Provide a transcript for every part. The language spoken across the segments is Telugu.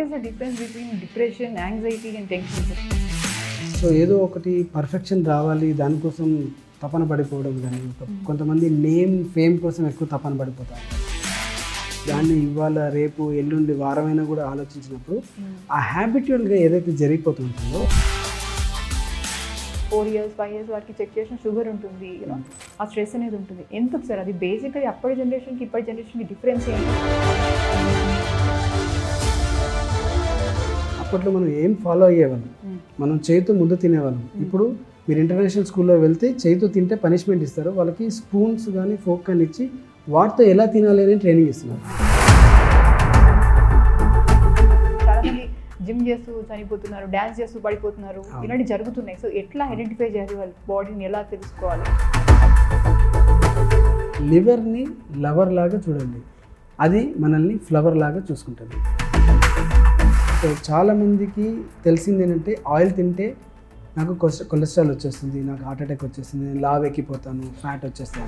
Is the difference between depression, anxiety and tension? So ఏదో ఒకటి పర్ఫెక్షన్ రావాలి, దానికోసం తపన పడిపోవడం కానీ, కొంతమంది నేమ్ ఫేమ్ కోసం ఎక్కువ తపన పడిపోతారు. దాన్ని ఇవాళ రేపు ఎల్లుండి వారమైనా కూడా ఆలోచించినప్పుడు ఆ హ్యాబిట్యువల్గా ఏదైతే జరిగిపోతుంటుందో 4 years 5 years వారికి చెక్ చేసిన షుగర్ ఉంటుంది, ఆ స్ట్రెస్ అనేది ఉంటుంది. ఎందుకు సార్ అది? బేసిక్గా అప్పటి జనరేషన్కి ఇప్పటి జనరేషన్కి డిఫరెన్స్ ఏంటి? అప్పట్లో మనం ఏం ఫాలో అయ్యేవాళ్ళం, మనం చేతితో ముద్ద తినేవాళ్ళం. ఇప్పుడు మీరు ఇంటర్నేషనల్ స్కూల్లో వెళ్తే చేతితో తింటే పనిష్మెంట్ ఇస్తారు, వాళ్ళకి స్పూన్స్ కానీ ఫోక్ కానీ ఇచ్చి వాటితో ఎలా తినాలి అని ట్రైనింగ్ ఇస్తున్నారు. చాలామంది జిమ్ చేస్తూ చనిపోతున్నారు, డ్యాన్స్ చేస్తూ పడిపోతున్నారు, ఇలాంటివి జరుగుతున్నాయి. సో ఎట్లా ఐడెంటిఫై చేయాలి, వాళ్ళ బాడీని ఎలా తెలుసుకోవాలి? లివర్ని లవర్ లాగా చూడండి, అది మనల్ని ఫ్లవర్ లాగా చూసుకుంటుంది. సో చాలామందికి తెలిసింది ఏంటంటే ఆయిల్ తింటే నాకు కొలెస్ట్రాల్ వచ్చేస్తుంది, నాకు హార్ట్ అటాక్ వచ్చేస్తుంది, నేను లావ్ ఎక్కిపోతాను, ఫ్యాట్ వచ్చేస్తాను.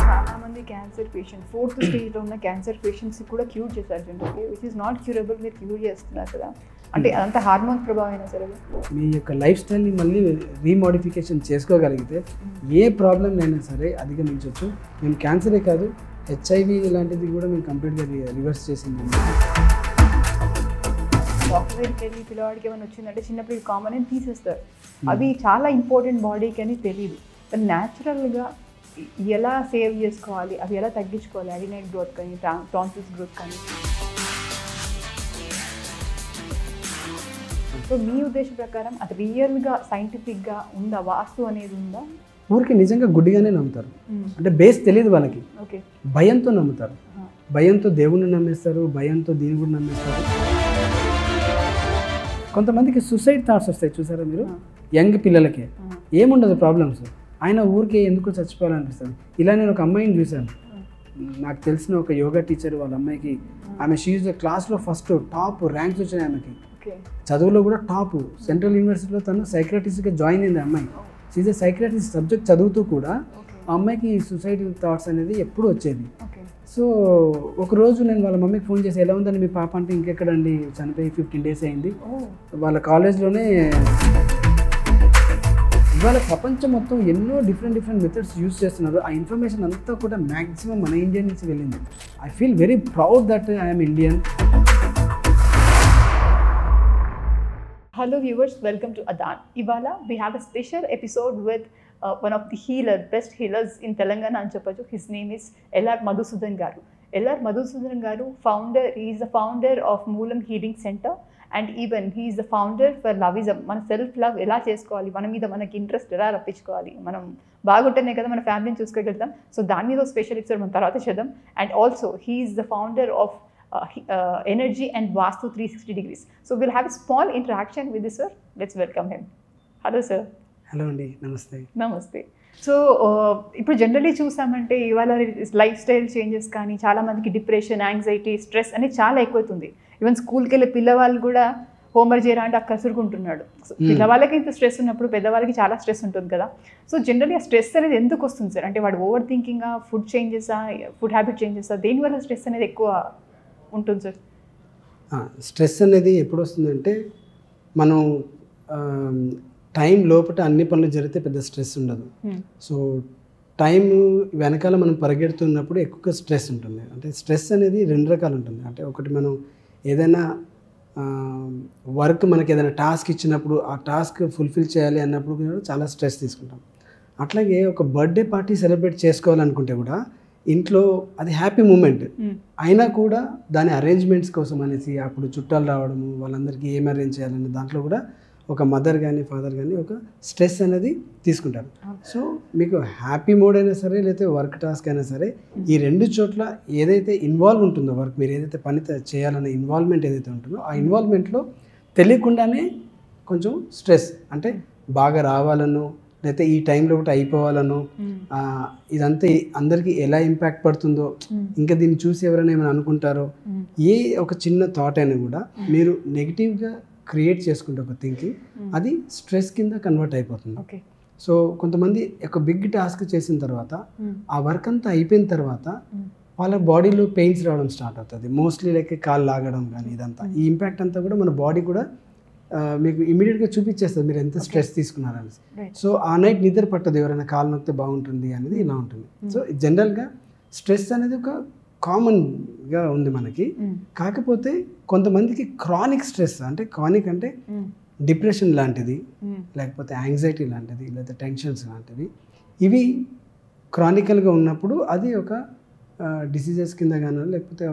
చాలామంది క్యాన్సర్ పేషెంట్ 4th స్టేజ్లో ఉన్న క్యాన్సర్ పేషెంట్స్ కూడా క్యూర్ చేశారు జనరల్గా, విచ్ ఈస్ నాట్ క్యూరబుల్. మీరు క్యూర్ చేస్తున్నారు కదా, అంటే అదంతా హార్మోన్ ప్రభావం సరే. మీ యొక్క లైఫ్ స్టైల్ని మళ్ళీ రీమోడిఫికేషన్ చేసుకోగలిగితే ఏ ప్రాబ్లం అయినా సరే అధిగమించవచ్చు. మేము క్యాన్సరే కాదు, హెచ్ఐవి ఇలాంటిది కూడా మేము కంప్లీట్గా రివర్స్ చేసింది. డాక్టర్ దగ్గరికి వెళ్ళి పిల్లవాడికి ఏమైనా వచ్చిందంటే చిన్నప్పుడు కామన్ అని తీసేస్తారు. అవి చాలా ఇంపార్టెంట్ బాడీకి అని తెలియదు. కానీ న్యాచురల్గా ఎలా సేవ్ చేసుకోవాలి, అవి ఎలా తగ్గించుకోవాలి, అడినైట్ గ్రోత్ కానీ టాన్సిల్స్ గ్రోత్ కానీ. సో మీ ఉద్దేశం ప్రకారం అది రియల్గా సైంటిఫిక్గా ఉందా, వాస్తు అనేది ఉందా? ఊరికి నిజంగా గుడ్డిగానే నమ్ముతారు, అంటే బేస్ తెలియదు వాళ్ళకి. ఓకే, భయంతో నమ్ముతారు, భయంతో దేవుణ్ణి నమ్మేస్తారు, భయంతో దీన్ని కూడా నమ్మేస్తారు. కొంతమందికి సూసైడ్ థాట్స్ వస్తాయి చూసారా మీరు, యంగ్ పిల్లలకే ఏముండదు ప్రాబ్లమ్స్, ఆయన ఊరికే ఎందుకో చచ్చిపోవాలనిపిస్తుంది. ఇలా నేను ఒక అమ్మాయిని చూశాను, నాకు తెలిసిన ఒక యోగా టీచర్, వాళ్ళ అమ్మాయికి ఆమె షీఈ్ క్లాస్లో ఫస్ట్ టాప్ ర్యాంక్స్ వచ్చినాయి ఆమెకి, చదువులో కూడా టాప్. సెంట్రల్ యూనివర్సిటీలో తను సైక్రటిస్ట్గా జాయిన్ అయింది అమ్మాయి. షీఈ్ ఎ సైక్రటిస్ట్ సబ్జెక్ట్ చదువుతూ కూడా ఆ అమ్మాయికి సూసైడల్ థాట్స్ అనేది ఎప్పుడు వచ్చేది. సో ఒకరోజు నేను వాళ్ళ మమ్మీకి ఫోన్ చేసి, ఎలా ఉందని మీ పాప అంటే, ఇంకెక్కడండి చనిపోయి 15 days అయింది, వాళ్ళ కాలేజ్లోనే. ఇవాళ ప్రపంచం మొత్తం ఎన్నో డిఫరెంట్ మెథడ్స్ యూజ్ చేస్తున్నారు. ఆ ఇన్ఫర్మేషన్ అంతా కూడా మ్యాక్సిమం మన ఇండియా నుంచి వెళ్ళింది. I feel very proud that I'm Indian. Hello viewers, welcome to Adan. Ivala, we have a special episode with one of the best healers in Telangana and Chapaju. His name is L.R. Madhusudan Garu. L.R. Madhusudan Garu, he is the founder of Moolam Healing Center, and even he is the founder for Loveism. మన సెల్ఫ్ లవ్ ఎలా చేసుకోవాలి, మన మీద మనకి ఇంట్రెస్ట్ ఎలా రప్పించుకోవాలి, మనం బాగుంటేనే కదా మన ఫ్యామిలీని చూసుకోగలుగుతాం. సో దాని మీద స్పెషల్ ఎపిసోడ్ మనం తర్వాత చేద్దాం. And also he is the founder of energy and Vastu 360 degrees. So we'll have a small interaction with this sir. Let's welcome him. Hello sir. Hello అండి, నమస్తే. నమస్తే. సో ఇప్పుడు జనరల్లీ చూసామంటే ఇవాళ లైఫ్ స్టైల్ చేంజెస్ కానీ చాలామందికి డిప్రెషన్, యాంగ్జైటీ, స్ట్రెస్ అనేది చాలా ఎక్కువవుతుంది. ఈవెన్ స్కూల్కి వెళ్ళే పిల్లవాళ్ళు కూడా హోంవర్క్ చేయరా అంటే కసురుకుంటున్నాడు. పిల్లవాళ్ళకి ఇంత స్ట్రెస్ ఉన్నప్పుడు పెద్దవాళ్ళకి చాలా స్ట్రెస్ ఉంటుంది కదా. సో జనరల్లీ ఆ స్ట్రెస్ అనేది ఎందుకు వస్తుంది సార్? అంటే వాడు ఓవర్ థింకింగా, ఫుడ్ చేంజెసా, ఫుడ్ హ్యాబిట్ చేంజెసా, దేనివల్ల స్ట్రెస్ అనేది ఎక్కువ ఉంటుంది సార్? స్ట్రెస్ అనేది ఎప్పుడు వస్తుందంటే, మనం టైం లోపల అన్ని పనులు జరిగితే పెద్ద స్ట్రెస్ ఉండదు. సో టైం వెనకాల మనం పరిగెడుతున్నప్పుడు ఎక్కువ స్ట్రెస్ ఉంటుంది. అంటే స్ట్రెస్ అనేది 2 రకాలు ఉంటుంది. అంటే ఒకటి, మనం ఏదైనా వర్క్, మనకి ఏదైనా టాస్క్ ఇచ్చినప్పుడు ఆ టాస్క్ ఫుల్ఫిల్ చేయాలి అన్నప్పుడు కూడా చాలా స్ట్రెస్ తీసుకుంటాం. అట్లాగే ఒక బర్త్డే పార్టీ సెలబ్రేట్ చేసుకోవాలనుకుంటే కూడా ఇంట్లో అది హ్యాపీ మూమెంట్ అయినా కూడా దాని అరేంజ్మెంట్స్ కోసం అనేసి అప్పుడు చుట్టాలు రావడము, వాళ్ళందరికీ ఏం అరేంజ్ చేయాలనే దాంట్లో కూడా ఒక మదర్ కానీ ఫాదర్ కానీ ఒక స్ట్రెస్ అనేది తీసుకుంటారు. సో మీకు హ్యాపీ మూడ్ అయినా సరే, లేకపోతే వర్క్ టాస్క్ అయినా సరే, ఈ 2 చోట్ల ఏదైతే ఇన్వాల్వ్ ఉంటుందో వర్క్, మీరు ఏదైతే పని చేయాలనే ఇన్వాల్వ్మెంట్ ఏదైతే ఉంటుందో ఆ ఇన్వాల్వ్మెంట్లో తెలియకుండానే కొంచెం స్ట్రెస్, అంటే బాగా రావాలనో లేకపోతే ఈ టైంలో ఒకటి అయిపోవాలనో, ఇదంతా అందరికీ ఎలా ఇంపాక్ట్ పడుతుందో, ఇంకా దీన్ని చూసి ఎవరైనా ఏమైనా అనుకుంటారో, ఏ ఒక చిన్న థాట్ అయినా కూడా మీరు నెగిటివ్గా క్రియేట్ చేసుకుంటే ఒక థింకింగ్, అది స్ట్రెస్ కింద కన్వర్ట్ అయిపోతుంది. సో కొంతమంది ఒక బిగ్ టాస్క్ చేసిన తర్వాత ఆ వర్క్ అంతా అయిపోయిన తర్వాత వాళ్ళ బాడీలో పెయిన్స్ రావడం స్టార్ట్ అవుతుంది. మోస్ట్లీ లైక్ కాళ్ళు లాగడం కానీ ఇదంతా ఈ ఇంపాక్ట్ అంతా కూడా మన బాడీ కూడా మీకు ఇమీడియట్గా చూపించేస్తుంది మీరు ఎంత స్ట్రెస్ తీసుకున్నారని. సో ఆ నైట్ నిద్ర పట్టదు, ఎవరైనా కాలు నొక్కితే బాగుంటుంది అనేది ఇలా ఉంటుంది. సో జనరల్గా స్ట్రెస్ అనేది ఒక కామన్గా ఉంది మనకి. కాకపోతే కొంతమందికి క్రానిక్ స్ట్రెస్ అంటే క్రానిక్ అంటే డిప్రెషన్ లాంటిది, లేకపోతే యాంగ్జైటీ లాంటిది, లేదా టెన్షన్స్ లాంటివి, ఇవి క్రానికల్గా ఉన్నప్పుడు అది ఒక డిసీజెస్ కింద కానీ లేకపోతే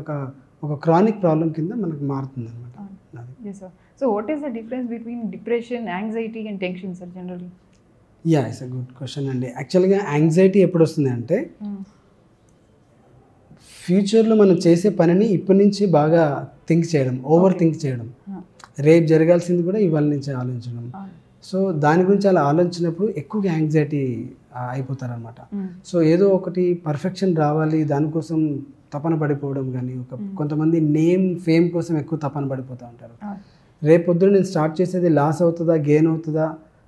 ఒక క్రానిక్ ప్రాబ్లం కింద మనకు మారుతుంది అనమాట. So what is the difference between depression, anxiety and tension sir generally? Yeah, it's a good question అండి. యాక్చువల్గా యాంగ్జైటీ ఎప్పుడు వస్తుంది అంటే ఫ్యూచర్లో మనం చేసే పనిని ఇప్పటి నుంచి బాగా థింక్ చేయడం, ఓవర్ థింక్ చేయడం, రేపు జరగాల్సింది కూడా ఇవాళ నుంచి ఆలోచించడం. సో దాని గురించి అలా ఆలోచించినప్పుడు ఎక్కువగా యాంగ్జైటీ అయిపోతారనమాట. సో ఏదో ఒకటి పర్ఫెక్షన్ రావాలి దానికోసం తపన పడిపోవడం కానీ, కొంతమంది నేమ్ ఫేమ్ కోసం ఎక్కువ తపన పడిపోతూ ఉంటారు. రేపు పొద్దున్న నేను స్టార్ట్ చేసేది లాస్ అవుతుందా గెయిన్ అవుతుందా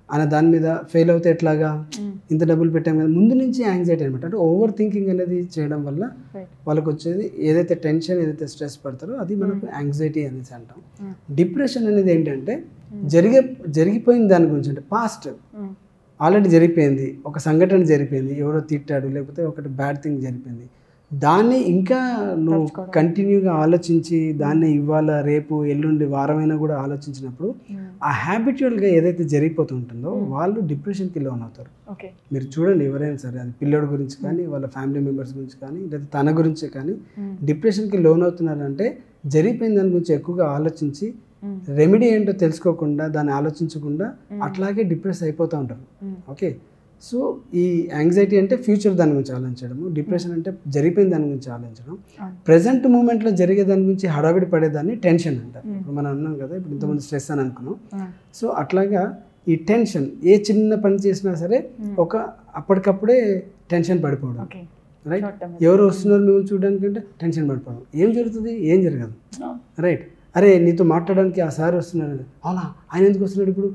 అనే దాని మీద, ఫెయిల్ అవుతే ఎట్లాగా, ఇంత డబ్బులు పెట్టాం కదా, ముందు నుంచి యాంగ్జైటీ అనమాట. అంటే ఓవర్ థింకింగ్ అనేది చేయడం వల్ల వాళ్ళకి వచ్చేది ఏదైతే టెన్షన్, ఏదైతే స్ట్రెస్ పడతారో అది మనకు యాంగ్జైటీ అనేసి అంటాం. డిప్రెషన్ అనేది ఏంటంటే జరిగిపోయిన దాని గురించి, అంటే పాస్ట్ ఆల్రెడీ జరిగిపోయింది, ఒక సంఘటన జరిగిపోయింది, ఎవరో తిట్టాడు లేకపోతే ఒకటి బ్యాడ్ థింగ్ జరిగిపోయింది, దాన్ని ఇంకా నువ్వు కంటిన్యూగా ఆలోచించి దాన్ని ఇవాళ రేపు ఎల్లుండి వారమైనా కూడా ఆలోచించినప్పుడు ఆ హ్యాబిచువల్గా ఏదైతే జరిగిపోతుంటుందో వాళ్ళు డిప్రెషన్కి లోన్ అవుతారు. మీరు చూడండి ఎవరైనా సరే, అది పిల్లోడి గురించి కానీ వాళ్ళ ఫ్యామిలీ మెంబర్స్ గురించి కానీ లేదా తన గురించి కానీ డిప్రెషన్కి లోన్ అవుతున్నారంటే జరిగిపోయిన దాని గురించి ఎక్కువగా ఆలోచించి రెమెడీ ఏంటో తెలుసుకోకుండా దాన్ని ఆలోచించకుండా అట్లాగే డిప్రెస్ అయిపోతూ ఉంటారు. ఓకే, సో ఈ యాంగ్జైటీ అంటే ఫ్యూచర్ దాని గురించి ఆలోచించడము, డిప్రెషన్ అంటే జరిగిపోయిన దాని గురించి ఆలోచించడం, ప్రజెంట్ మూమెంట్లో జరిగే దాని గురించి హడావిడి పడేదాన్ని టెన్షన్ అంటారు. ఇప్పుడు మనం అన్నాం కదా, ఇప్పుడు ఇంతమంది స్ట్రెస్ అని అనుకున్నాం. సో అట్లాగా ఈ టెన్షన్ ఏ చిన్న పని చేసినా సరే అప్పటికప్పుడే టెన్షన్ పడిపోవడం, రైట్? ఎవరు వస్తున్నారు మిమ్మల్ని చూడడానికి అంటే టెన్షన్ పడిపోవడం, ఏం జరుగుతుంది, ఏం జరగదు, రైట్? అరే నీతో మాట్లాడడానికి ఆ సార్ వస్తున్నారు, అవునా ఆయన ఎందుకు వస్తున్నాడు ఇప్పుడు,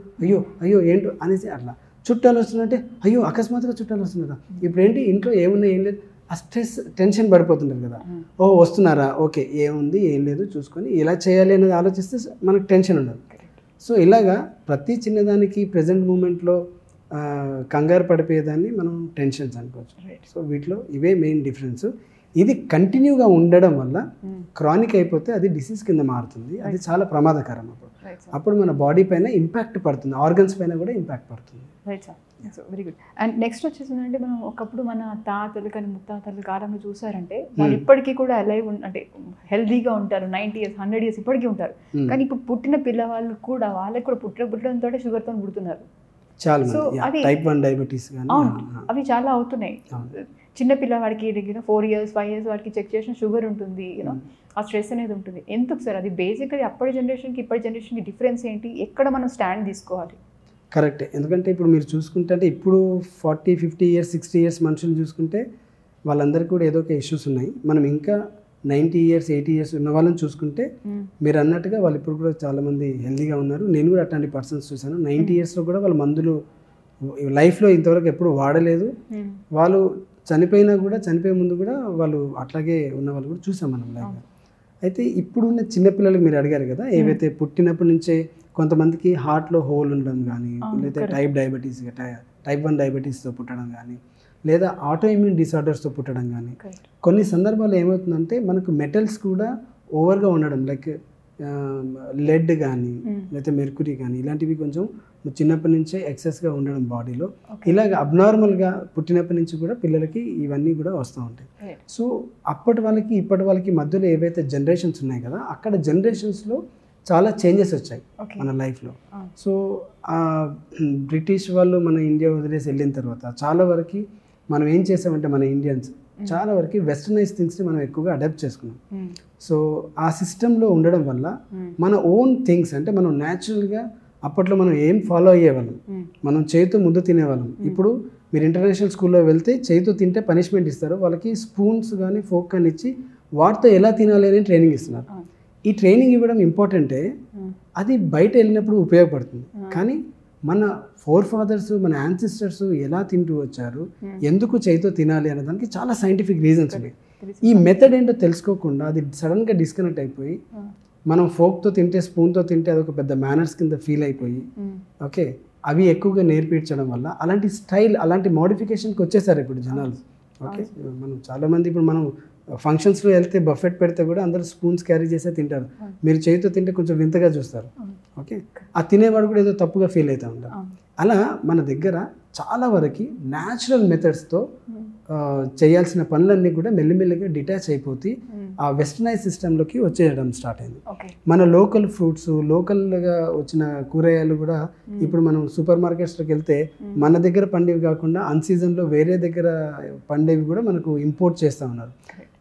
అయ్యో ఏంటో అనేసి అట్లా. చుట్టాలు వస్తున్నట్టే, అయ్యో అకస్మాత్తుగా చుట్టాలు వస్తున్నారా, ఇప్పుడు ఏంటి ఇంట్లో ఏమున్నా ఏం లేదు, ఆ స్ట్రెస్ టెన్షన్ పడిపోతుంటారు కదా. వస్తున్నారా, ఓకే ఏముంది ఏం లేదు చూసుకొని ఇలా చేయాలి అనేది ఆలోచిస్తే మనకు టెన్షన్ ఉండదు. సో ఇలాగా ప్రతి చిన్నదానికి ప్రజెంట్ మూమెంట్లో కంగారు పడిపోయేదాన్ని మనం టెన్షన్స్ అనుకోవచ్చు. సో వీటిలో ఇవే మెయిన్ డిఫరెన్స్. ఇది కంటిన్యూగా ఉండడం వల్ల క్రానిక్ అయిపోతే అది డిసీజ్ కింద మారుతుంది, అది చాలా ప్రమాదకరం. అప్పుడు మన బాడీ పైన ఇంపాక్ట్ పడుతుంది, ఆర్గన్స్ పైన కూడా ఇంపాక్ట్ పడుతుంది. Right sir, so very good. And next వచ్చేసిందంటే మనం ఒకప్పుడు మన తాతలు కానీ ముత్తాతల కాలంలో చూసారంటే వాళ్ళు ఇప్పటికీ కూడా అలైవ్ అంటే హెల్దీగా ఉంటారు, 90 years 100 years ఇప్పటికీ ఉంటారు. కానీ ఇప్పుడు పుట్టిన పిల్లవాళ్ళు కూడా వాళ్ళకి కూడా పుట్టడంతో షుగర్తో పుడుతున్నారు. చాలా టైప్ 1 డయాబెటీస్ అవి చాలా అవుతున్నాయి. చిన్న పిల్లవాడికి 4 years 5 years వాడికి చెక్ చేసిన షుగర్ ఉంటుంది, యూనో ఆ స్ట్రెస్ అనేది ఉంటుంది. ఎందుకు సార్ అది? బేసిక్గా అప్పటి జనరేషన్కి ఇప్పటి జనరేషన్కి డిఫరెన్స్ ఏంటి, ఎక్కడ మనం స్టాండ్ తీసుకోవాలి? కరెక్టే, ఎందుకంటే ఇప్పుడు మీరు చూసుకుంటే అంటే ఇప్పుడు 40 50 years 60 years మనుషులు చూసుకుంటే వాళ్ళందరికీ కూడా ఏదో ఒక ఇష్యూస్ ఉన్నాయి. మనం ఇంకా 90 years 80 years ఉన్న వాళ్ళని చూసుకుంటే మీరు అన్నట్టుగా వాళ్ళు ఇప్పుడు కూడా చాలామంది హెల్తీగా ఉన్నారు. నేను కూడా అట్లాంటి పర్సన్స్ చూశాను. 90 yearsలో కూడా వాళ్ళ మందులు లైఫ్లో ఇంతవరకు ఎప్పుడు వాడలేదు. వాళ్ళు చనిపోయినా కూడా చనిపోయే ముందు కూడా వాళ్ళు అట్లాగే ఉన్న వాళ్ళు కూడా చూసాం మనం లైఫ్లో. అయితే ఇప్పుడున్న చిన్నపిల్లలకి మీరు అడిగారు కదా, ఏవైతే పుట్టినప్పటి నుంచే కొంతమందికి హార్ట్లో హోల్ ఉండడం కానీ, లేదా టైప్ 1 డయాబెటీస్తో పుట్టడం కానీ, లేదా ఆటో ఇమ్యూన్ డిసార్డర్స్తో పుట్టడం కానీ, కొన్ని సందర్భాల్లో ఏమవుతుందంటే మనకు మెటల్స్ కూడా ఓవర్గా ఉండడం, లైక్ లెడ్ కానీ లేకపోతే మెర్కురీ కానీ ఇలాంటివి కొంచెం చిన్నప్పటి నుంచే ఎక్సెస్గా ఉండడం బాడీలో, ఇలాగ అబ్నార్మల్గా పుట్టినప్పటి నుంచి కూడా పిల్లలకి ఇవన్నీ కూడా వస్తూ ఉంటాయి. సో అప్పటి వాళ్ళకి ఇప్పటి వాళ్ళకి మధ్యలో ఏవైతే జనరేషన్స్ ఉన్నాయి కదా, అక్కడ జనరేషన్స్లో చాలా చేంజెస్ వచ్చాయి మన లైఫ్లో. సో బ్రిటిష్ వాళ్ళు మన ఇండియా వదిలేసి వెళ్ళిన తర్వాత చాలా వరకు మనం ఏం చేసామంటే మన ఇండియన్స్ చాలా వరకు వెస్టర్నైజ్ థింగ్స్ని మనం ఎక్కువగా అడాప్ట్ చేసుకున్నాం. సో ఆ సిస్టంలో ఉండడం వల్ల మన ఓన్ థింగ్స్ అంటే మనం న్యాచురల్గా అప్పట్లో మనం ఏం ఫాలో అయ్యేవాళ్ళం, మనం చేతితో ముద్ద తినేవాళ్ళం. ఇప్పుడు మీరు ఇంటర్నేషనల్ స్కూల్లో వెళ్తే చేతితో తింటే పనిష్మెంట్ ఇస్తారు, వాళ్ళకి స్పూన్స్ కానీ ఫోక్ కానీ ఇచ్చి వాటితో ఎలా తినాలి అని ట్రైనింగ్ ఇస్తున్నారు. ఈ ట్రైనింగ్ ఇవ్వడం ఇంపార్టెంటే, అది బయట వెళ్ళినప్పుడు ఉపయోగపడుతుంది. కానీ మన ఫాదర్స్ మన యాన్సిస్టర్స్ ఎలా తింటూ వచ్చారు, ఎందుకు చేతితో తినాలి అనే దానికి చాలా సైంటిఫిక్ రీజన్స్ ఉన్నాయి. ఈ మెథడ్ ఏంటో తెలుసుకోకుండా అది సడన్గా డిస్కనెక్ట్ అయిపోయి మనం ఫోక్తో తింటే స్పూన్తో తింటే అదొక పెద్ద మేనర్స్ కింద ఫీల్ అయిపోయి ఓకే అవి ఎక్కువగా నేర్పించడం వల్ల అలాంటి స్టైల్ అలాంటి మోడిఫికేషన్కి వచ్చేసారు ఇప్పుడు జనాలు. ఓకే మనం చాలామంది ఇప్పుడు మనం ఫంక్షన్స్లో వెళ్తే బఫెట్ పెడితే కూడా అందరూ స్పూన్స్ క్యారీ చేసే తింటారు. మీరు చేతితో తింటే కొంచెం వింతగా చూస్తారు. ఓకే ఆ తినేవాడు కూడా ఏదో తప్పుగా ఫీల్ అవుతూ ఉంటారు. అలా మన దగ్గర చాలా వరకు న్యాచురల్ మెథడ్స్తో చేయాల్సిన పనులన్నీ కూడా మెల్లిమెల్లిగా డిటాచ్ అయిపోతే ఆ వెస్టర్నైజ్ సిస్టంలోకి వచ్చేయడం స్టార్ట్ అయింది. మన లోకల్ ఫ్రూట్స్ లోకల్గా వచ్చిన కూరగాయలు కూడా ఇప్పుడు మనం సూపర్ మార్కెట్స్లోకి వెళ్తే మన దగ్గర పండేవి కాకుండా అన్సీజన్లో వేరే దగ్గర పండేవి కూడా మనకు ఇంపోర్ట్ చేస్తూ ఉన్నారు.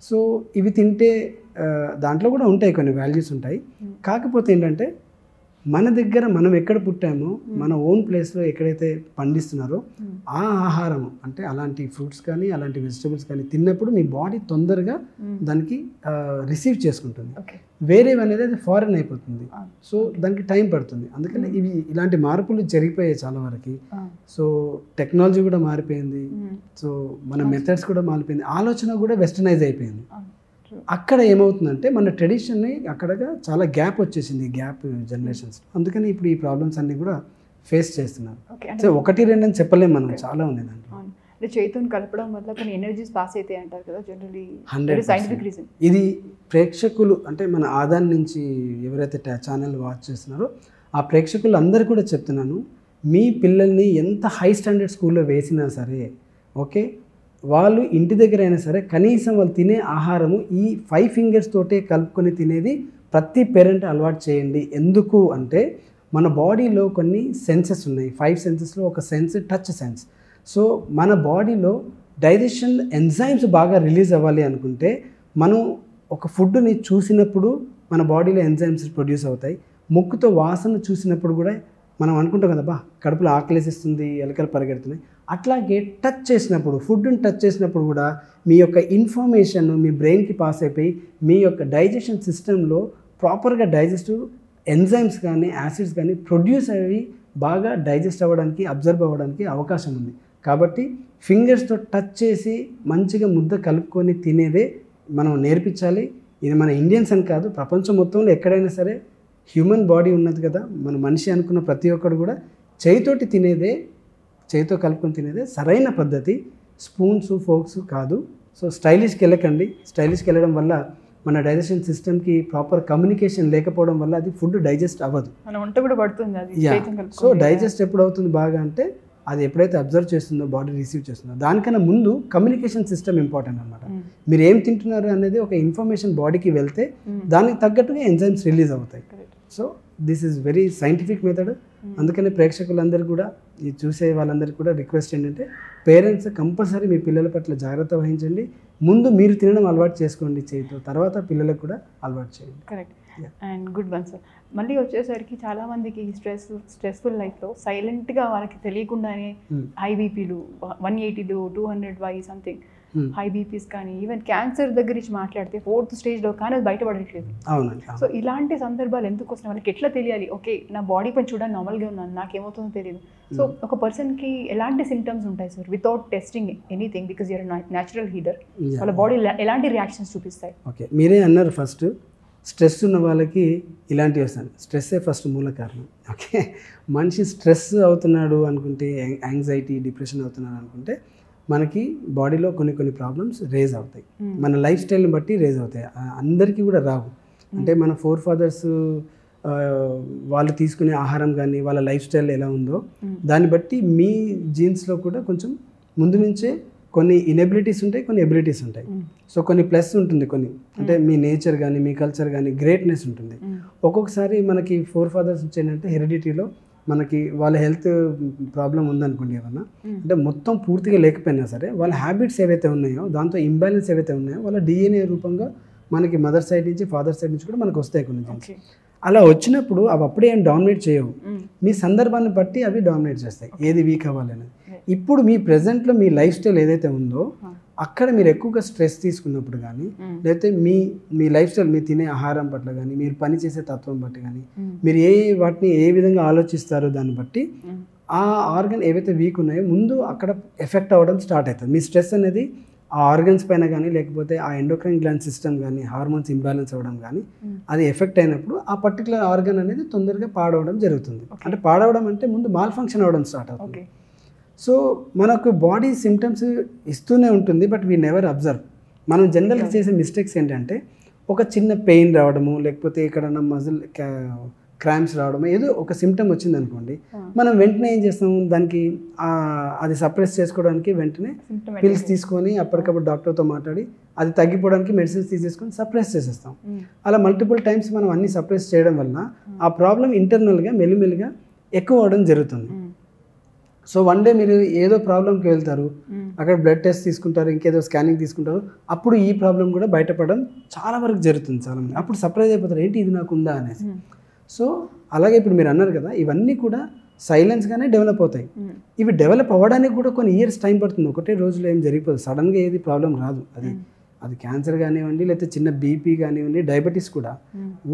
సో ఇవి తింటే దాంట్లో కూడా ఉంటాయి కొన్ని వాల్యూస్ ఉంటాయి. కాకపోతే ఏంటంటే మన దగ్గర మనం ఎక్కడ పుట్టామో మన ఓన్ ప్లేస్లో ఎక్కడైతే పండిస్తున్నారో ఆ ఆహారం అంటే అలాంటి ఫ్రూట్స్ కానీ అలాంటి వెజిటబుల్స్ కానీ తిన్నప్పుడు మీ బాడీ తొందరగా దానికి రిసీవ్ చేసుకుంటుంది. వేరేవి అనేది అది ఫారెన్ అయిపోతుంది. సో దానికి టైం పడుతుంది. అందుకని ఇవి ఇలాంటి మార్పులు జరిగిపోయాయి చాలా వరకు. సో టెక్నాలజీ కూడా మారిపోయింది. సో మన మెథడ్స్ కూడా మారిపోయింది. ఆలోచన కూడా వెస్టర్నైజ్ అయిపోయింది. అక్కడ ఏమవుతుందంటే మన ట్రెడిషన్ని అక్కడగా చాలా గ్యాప్ వచ్చేసింది గ్యాప్ జనరేషన్స్. అందుకని ఇప్పుడు ఈ ప్రాబ్లమ్స్ అన్నీ కూడా ఫేస్ చేస్తున్నారు. సో ఒకటి రెండు అని చెప్పలేము మనం, చాలా ఉంది దాంట్లో. అంటే చేతితో కలపడం వల్ల కొన్ని ఎనర్జీస్ పాస్ అవుతాయి అంటారు కదా జనరల్లీ. 100% ఇది ప్రేక్షకులు అంటే మన ఆదాన్ నుంచి ఎవరైతే ఛానల్ వాచ్ చేస్తున్నారో ఆ ప్రేక్షకులు అందరూ కూడా చెప్తున్నాను, మీ పిల్లల్ని ఎంత హై స్టాండర్డ్ స్కూల్లో వేసినా సరే ఓకే వాళ్ళు ఇంటి దగ్గర అయినా సరే కనీసం వాళ్ళు తినే ఆహారము ఈ 5 ఫింగర్స్ తోటే కలుపుకొని తినేది ప్రతి పేరెంట్ అలవాటు చేయండి. ఎందుకు అంటే మన బాడీలో కొన్ని సెన్సెస్ ఉన్నాయి. 5 సెన్సెస్లో ఒక సెన్స్ టచ్ సెన్స్. సో మన బాడీలో డైజెషన్ ఎంజైమ్స్ బాగా రిలీజ్ అవ్వాలి అనుకుంటే మనం ఒక ఫుడ్ని చూసినప్పుడు మన బాడీలో ఎంజైమ్స్ ప్రొడ్యూస్ అవుతాయి. ముక్కుతో వాసన చూసినప్పుడు కూడా మనం అనుకుంటాం కదా, కడుపులో ఆకలేసిస్తుంది, ఎలకలు పరిగెడుతున్నాయి. అట్లాగే టచ్ చేసినప్పుడు ఫుడ్ని టచ్ చేసినప్పుడు కూడా మీ యొక్క ఇన్ఫర్మేషన్ మీ బ్రెయిన్కి పాస్ అయిపోయి మీ యొక్క డైజెషన్ సిస్టంలో ప్రాపర్గా డైజెస్టివ్ ఎంజైమ్స్ కానీ యాసిడ్స్ కానీ ప్రొడ్యూస్ అయ్యి బాగా డైజెస్ట్ అవ్వడానికి అబ్జర్వ్ అవ్వడానికి అవకాశం ఉంది. కాబట్టి ఫింగర్స్తో టచ్ చేసి మంచిగా ముద్ద కలుపుకొని తినేదే మనం నేర్పించాలి. ఇది మన ఇండియన్స్ అని కాదు, ప్రపంచం మొత్తంలో ఎక్కడైనా సరే హ్యూమన్ బాడీ ఉన్నది కదా, మన మనిషి అనుకున్న ప్రతి ఒక్కడు కూడా చేయితోటి తినేదే, చేయితో కలుపుకొని తినేదే సరైన పద్ధతి, స్పూన్స్ ఫోక్స్ కాదు. సో స్టైలిష్కి వెళ్ళకండి. స్టైలిష్కి వెళ్ళడం వల్ల మన డైజెషన్ సిస్టమ్కి ప్రాపర్ కమ్యూనికేషన్ లేకపోవడం వల్ల అది ఫుడ్ డైజెస్ట్ అవ్వదు. సో డైజెస్ట్ ఎప్పుడు అవుతుంది బాగా అంటే అది ఎప్పుడైతే అబ్జర్వ్ చేస్తుందో బాడీ రిసీవ్ చేస్తుందో దానికన్నా ముందు కమ్యూనికేషన్ సిస్టమ్ ఇంపార్టెంట్ అనమాట. మీరు ఏం తింటున్నారు అనేది ఒక ఇన్ఫర్మేషన్ బాడీకి వెళ్తే దానికి తగ్గట్టుగా ఎంజైమ్స్ రిలీజ్ అవుతాయి. So this is very scientific method. అందుకని ప్రేక్షకులందరూ కూడా ఈ చూసే వాళ్ళందరికీ కూడా రిక్వెస్ట్ ఏంటంటే పేరెంట్స్ కంపల్సరీ మీ పిల్లల పట్ల జాగ్రత్త వహించండి. ముందు మీరు తినడం అలవాటు చేసుకోండి చేతితో, తర్వాత పిల్లలకు కూడా అలవాటు చేయండి. Correct and good one sir. మళ్ళీ వచ్చేసరికి చాలామందికి స్ట్రెస్ఫుల్ లైఫ్లో సైలెంట్గా వాళ్ళకి తెలియకుండానే హై బీపీలు 180 200 సంథింగ్ హై బీపీస్ కానీ ఈవెన్ క్యాన్సర్ దగ్గర నుంచి మాట్లాడితే 4th స్టేజ్లో కానీ అది బయటపడట్లేదు. అవునండి. సో ఇలాంటి సందర్భాలు ఎందుకు వస్తున్నాయి, వాళ్ళకి ఎట్లా తెలియాలి? ఓకే నా బాడీ పని చూడండి నార్మల్గా ఉన్నాను, నాకేమవుతుందో తెలియదు. సో ఒక పర్సన్కి ఎలాంటి సిమ్టమ్స్ ఉంటాయి sir without testing anything, because you're natural healer, వాళ్ళ బాడీ ఎలాంటి రియాక్షన్స్ చూపిస్తాయి? ఓకే మీరే అన్నారు ఫస్ట్ స్ట్రెస్ ఉన్న వాళ్ళకి ఇలాంటివి వస్తాయి. స్ట్రెస్సే ఫస్ట్ మూల కారణం. ఓకే మనిషి స్ట్రెస్ అవుతున్నాడు అనుకుంటే, యాంగ్జైటీ డిప్రెషన్ అవుతున్నాడు అనుకుంటే మనకి బాడీలో కొన్ని ప్రాబ్లమ్స్ రేజ్ అవుతాయి. మన లైఫ్ స్టైల్ని బట్టి రేజ్ అవుతాయి. అందరికీ కూడా రావు. అంటే మన ఫోర్ ఫాదర్స్ వాళ్ళు తీసుకునే ఆహారం కానీ వాళ్ళ లైఫ్ స్టైల్ ఎలా ఉందో దాన్ని బట్టి మీ జీన్స్లో కూడా కొంచెం ముందు నుంచే కొన్ని ఇనెబిలిటీస్ ఉంటాయి, కొన్ని ఎబిలిటీస్ ఉంటాయి. సో కొన్ని ప్లస్ ఉంటుంది, కొన్ని అంటే మీ నేచర్ కానీ మీ కల్చర్ కానీ గ్రేట్నెస్ ఉంటుంది. ఒక్కొక్కసారి మనకి ఫోర్ ఫాదర్స్ వచ్చేటంటే హెరిడిటీలో మనకి వాళ్ళ హెల్త్ ప్రాబ్లం ఉందనుకోండి ఏమన్నా, అంటే మొత్తం పూర్తిగా లేకపోయినా సరే వాళ్ళ హ్యాబిట్స్ ఏవైతే ఉన్నాయో దాంతో ఇంబ్యాలెన్స్ ఏవైతే ఉన్నాయో వాళ్ళ డిఎన్ఏ రూపంగా మనకి మదర్ సైడ్ నుంచి ఫాదర్ సైడ్ నుంచి కూడా మనకు వస్తాయి కొన్ని జీన్స్. అలా వచ్చినప్పుడు అవి అప్పుడే ఏం డామినేట్ చేయవు, మీ సందర్భాన్ని బట్టి అవి డామినేట్ చేస్తాయి ఏది వీక్ అవ్వాలనేది. ఇప్పుడు మీ ప్రెజెంట్లో మీ లైఫ్ స్టైల్ ఏదైతే ఉందో అక్కడ మీరు ఎక్కువగా స్ట్రెస్ తీసుకున్నప్పుడు కానీ లేకపోతే మీ లైఫ్ స్టైల్ మీరు తినే ఆహారం పట్ల కానీ మీరు పని చేసే తత్వం బట్టి కానీ మీరు వాటిని ఏ విధంగా ఆలోచిస్తారో దాన్ని బట్టి ఆ ఆర్గన్ ఏవైతే వీక్ ఉన్నాయో ముందు అక్కడ ఎఫెక్ట్ అవ్వడం స్టార్ట్ అవుతుంది. మీ స్ట్రెస్ అనేది ఆ ఆర్గన్స్ పైన కానీ లేకపోతే ఆ ఎండోక్రైన్ గ్లాండ్ సిస్టమ్ కానీ హార్మోన్స్ ఇంబ్యాలెన్స్ అవ్వడం కానీ అది ఎఫెక్ట్ అయినప్పుడు ఆ పర్టికులర్ ఆర్గన్ అనేది తొందరగా పాడవడం జరుగుతుంది. అంటే పాడవడం అంటే ముందు మాల్ ఫంక్షన్ అవ్వడం స్టార్ట్ అవుతుంది. సో మనకు బాడీ సిమ్టమ్స్ ఇస్తూనే ఉంటుంది, బట్ వీ నెవర్ అబ్జర్వ్. మనం జనరల్గా చేసే మిస్టేక్స్ ఏంటంటే ఒక చిన్న పెయిన్ రావడము లేకపోతే ఎక్కడన్నా మజిల్ క్రాంప్స్ రావడం ఏదో ఒక సిమ్టమ్ వచ్చింది అనుకోండి, మనం వెంటనే ఏం చేస్తాం, దానికి అది సప్రెస్ చేసుకోవడానికి వెంటనే పిల్స్ తీసుకొని అప్పటికప్పుడు డాక్టర్తో మాట్లాడి అది తగ్గిపోవడానికి మెడిసిన్స్ తీసేసుకొని సప్రెస్ చేసేస్తాం. అలా మల్టిపుల్ టైమ్స్ మనం అన్ని సప్రెస్ చేయడం వల్ల ఆ ప్రాబ్లం ఇంటర్నల్గా మెల్లిమెల్లిగా ఎక్కువ అవడం జరుగుతుంది. సో వన్ డే మీరు ఏదో ప్రాబ్లంకి వెళ్తారు, అక్కడ బ్లడ్ టెస్ట్ తీసుకుంటారు, ఇంకేదో స్కానింగ్ తీసుకుంటారు, అప్పుడు ఈ ప్రాబ్లం కూడా బయటపడడం చాలా వరకు జరుగుతుంది. చాలామంది అప్పుడు సర్ప్రైజ్ అయిపోతారు, ఏంటి ఇది నాకు ఉందా అనేసి. సో అలాగే ఇప్పుడు మీరు అన్నారు కదా, ఇవన్నీ కూడా సైలెన్స్గానే డెవలప్ అవుతాయి. ఇవి డెవలప్ అవ్వడానికి కూడా కొన్ని ఇయర్స్ టైం పడుతుంది. ఒకటే రోజులో ఏం జరిగిపోదు, సడన్గా ఏది ప్రాబ్లం రాదు. అది క్యాన్సర్ కానివ్వండి, లేకపోతే చిన్న బీపీ కానివ్వండి, డయాబెటీస్ కూడా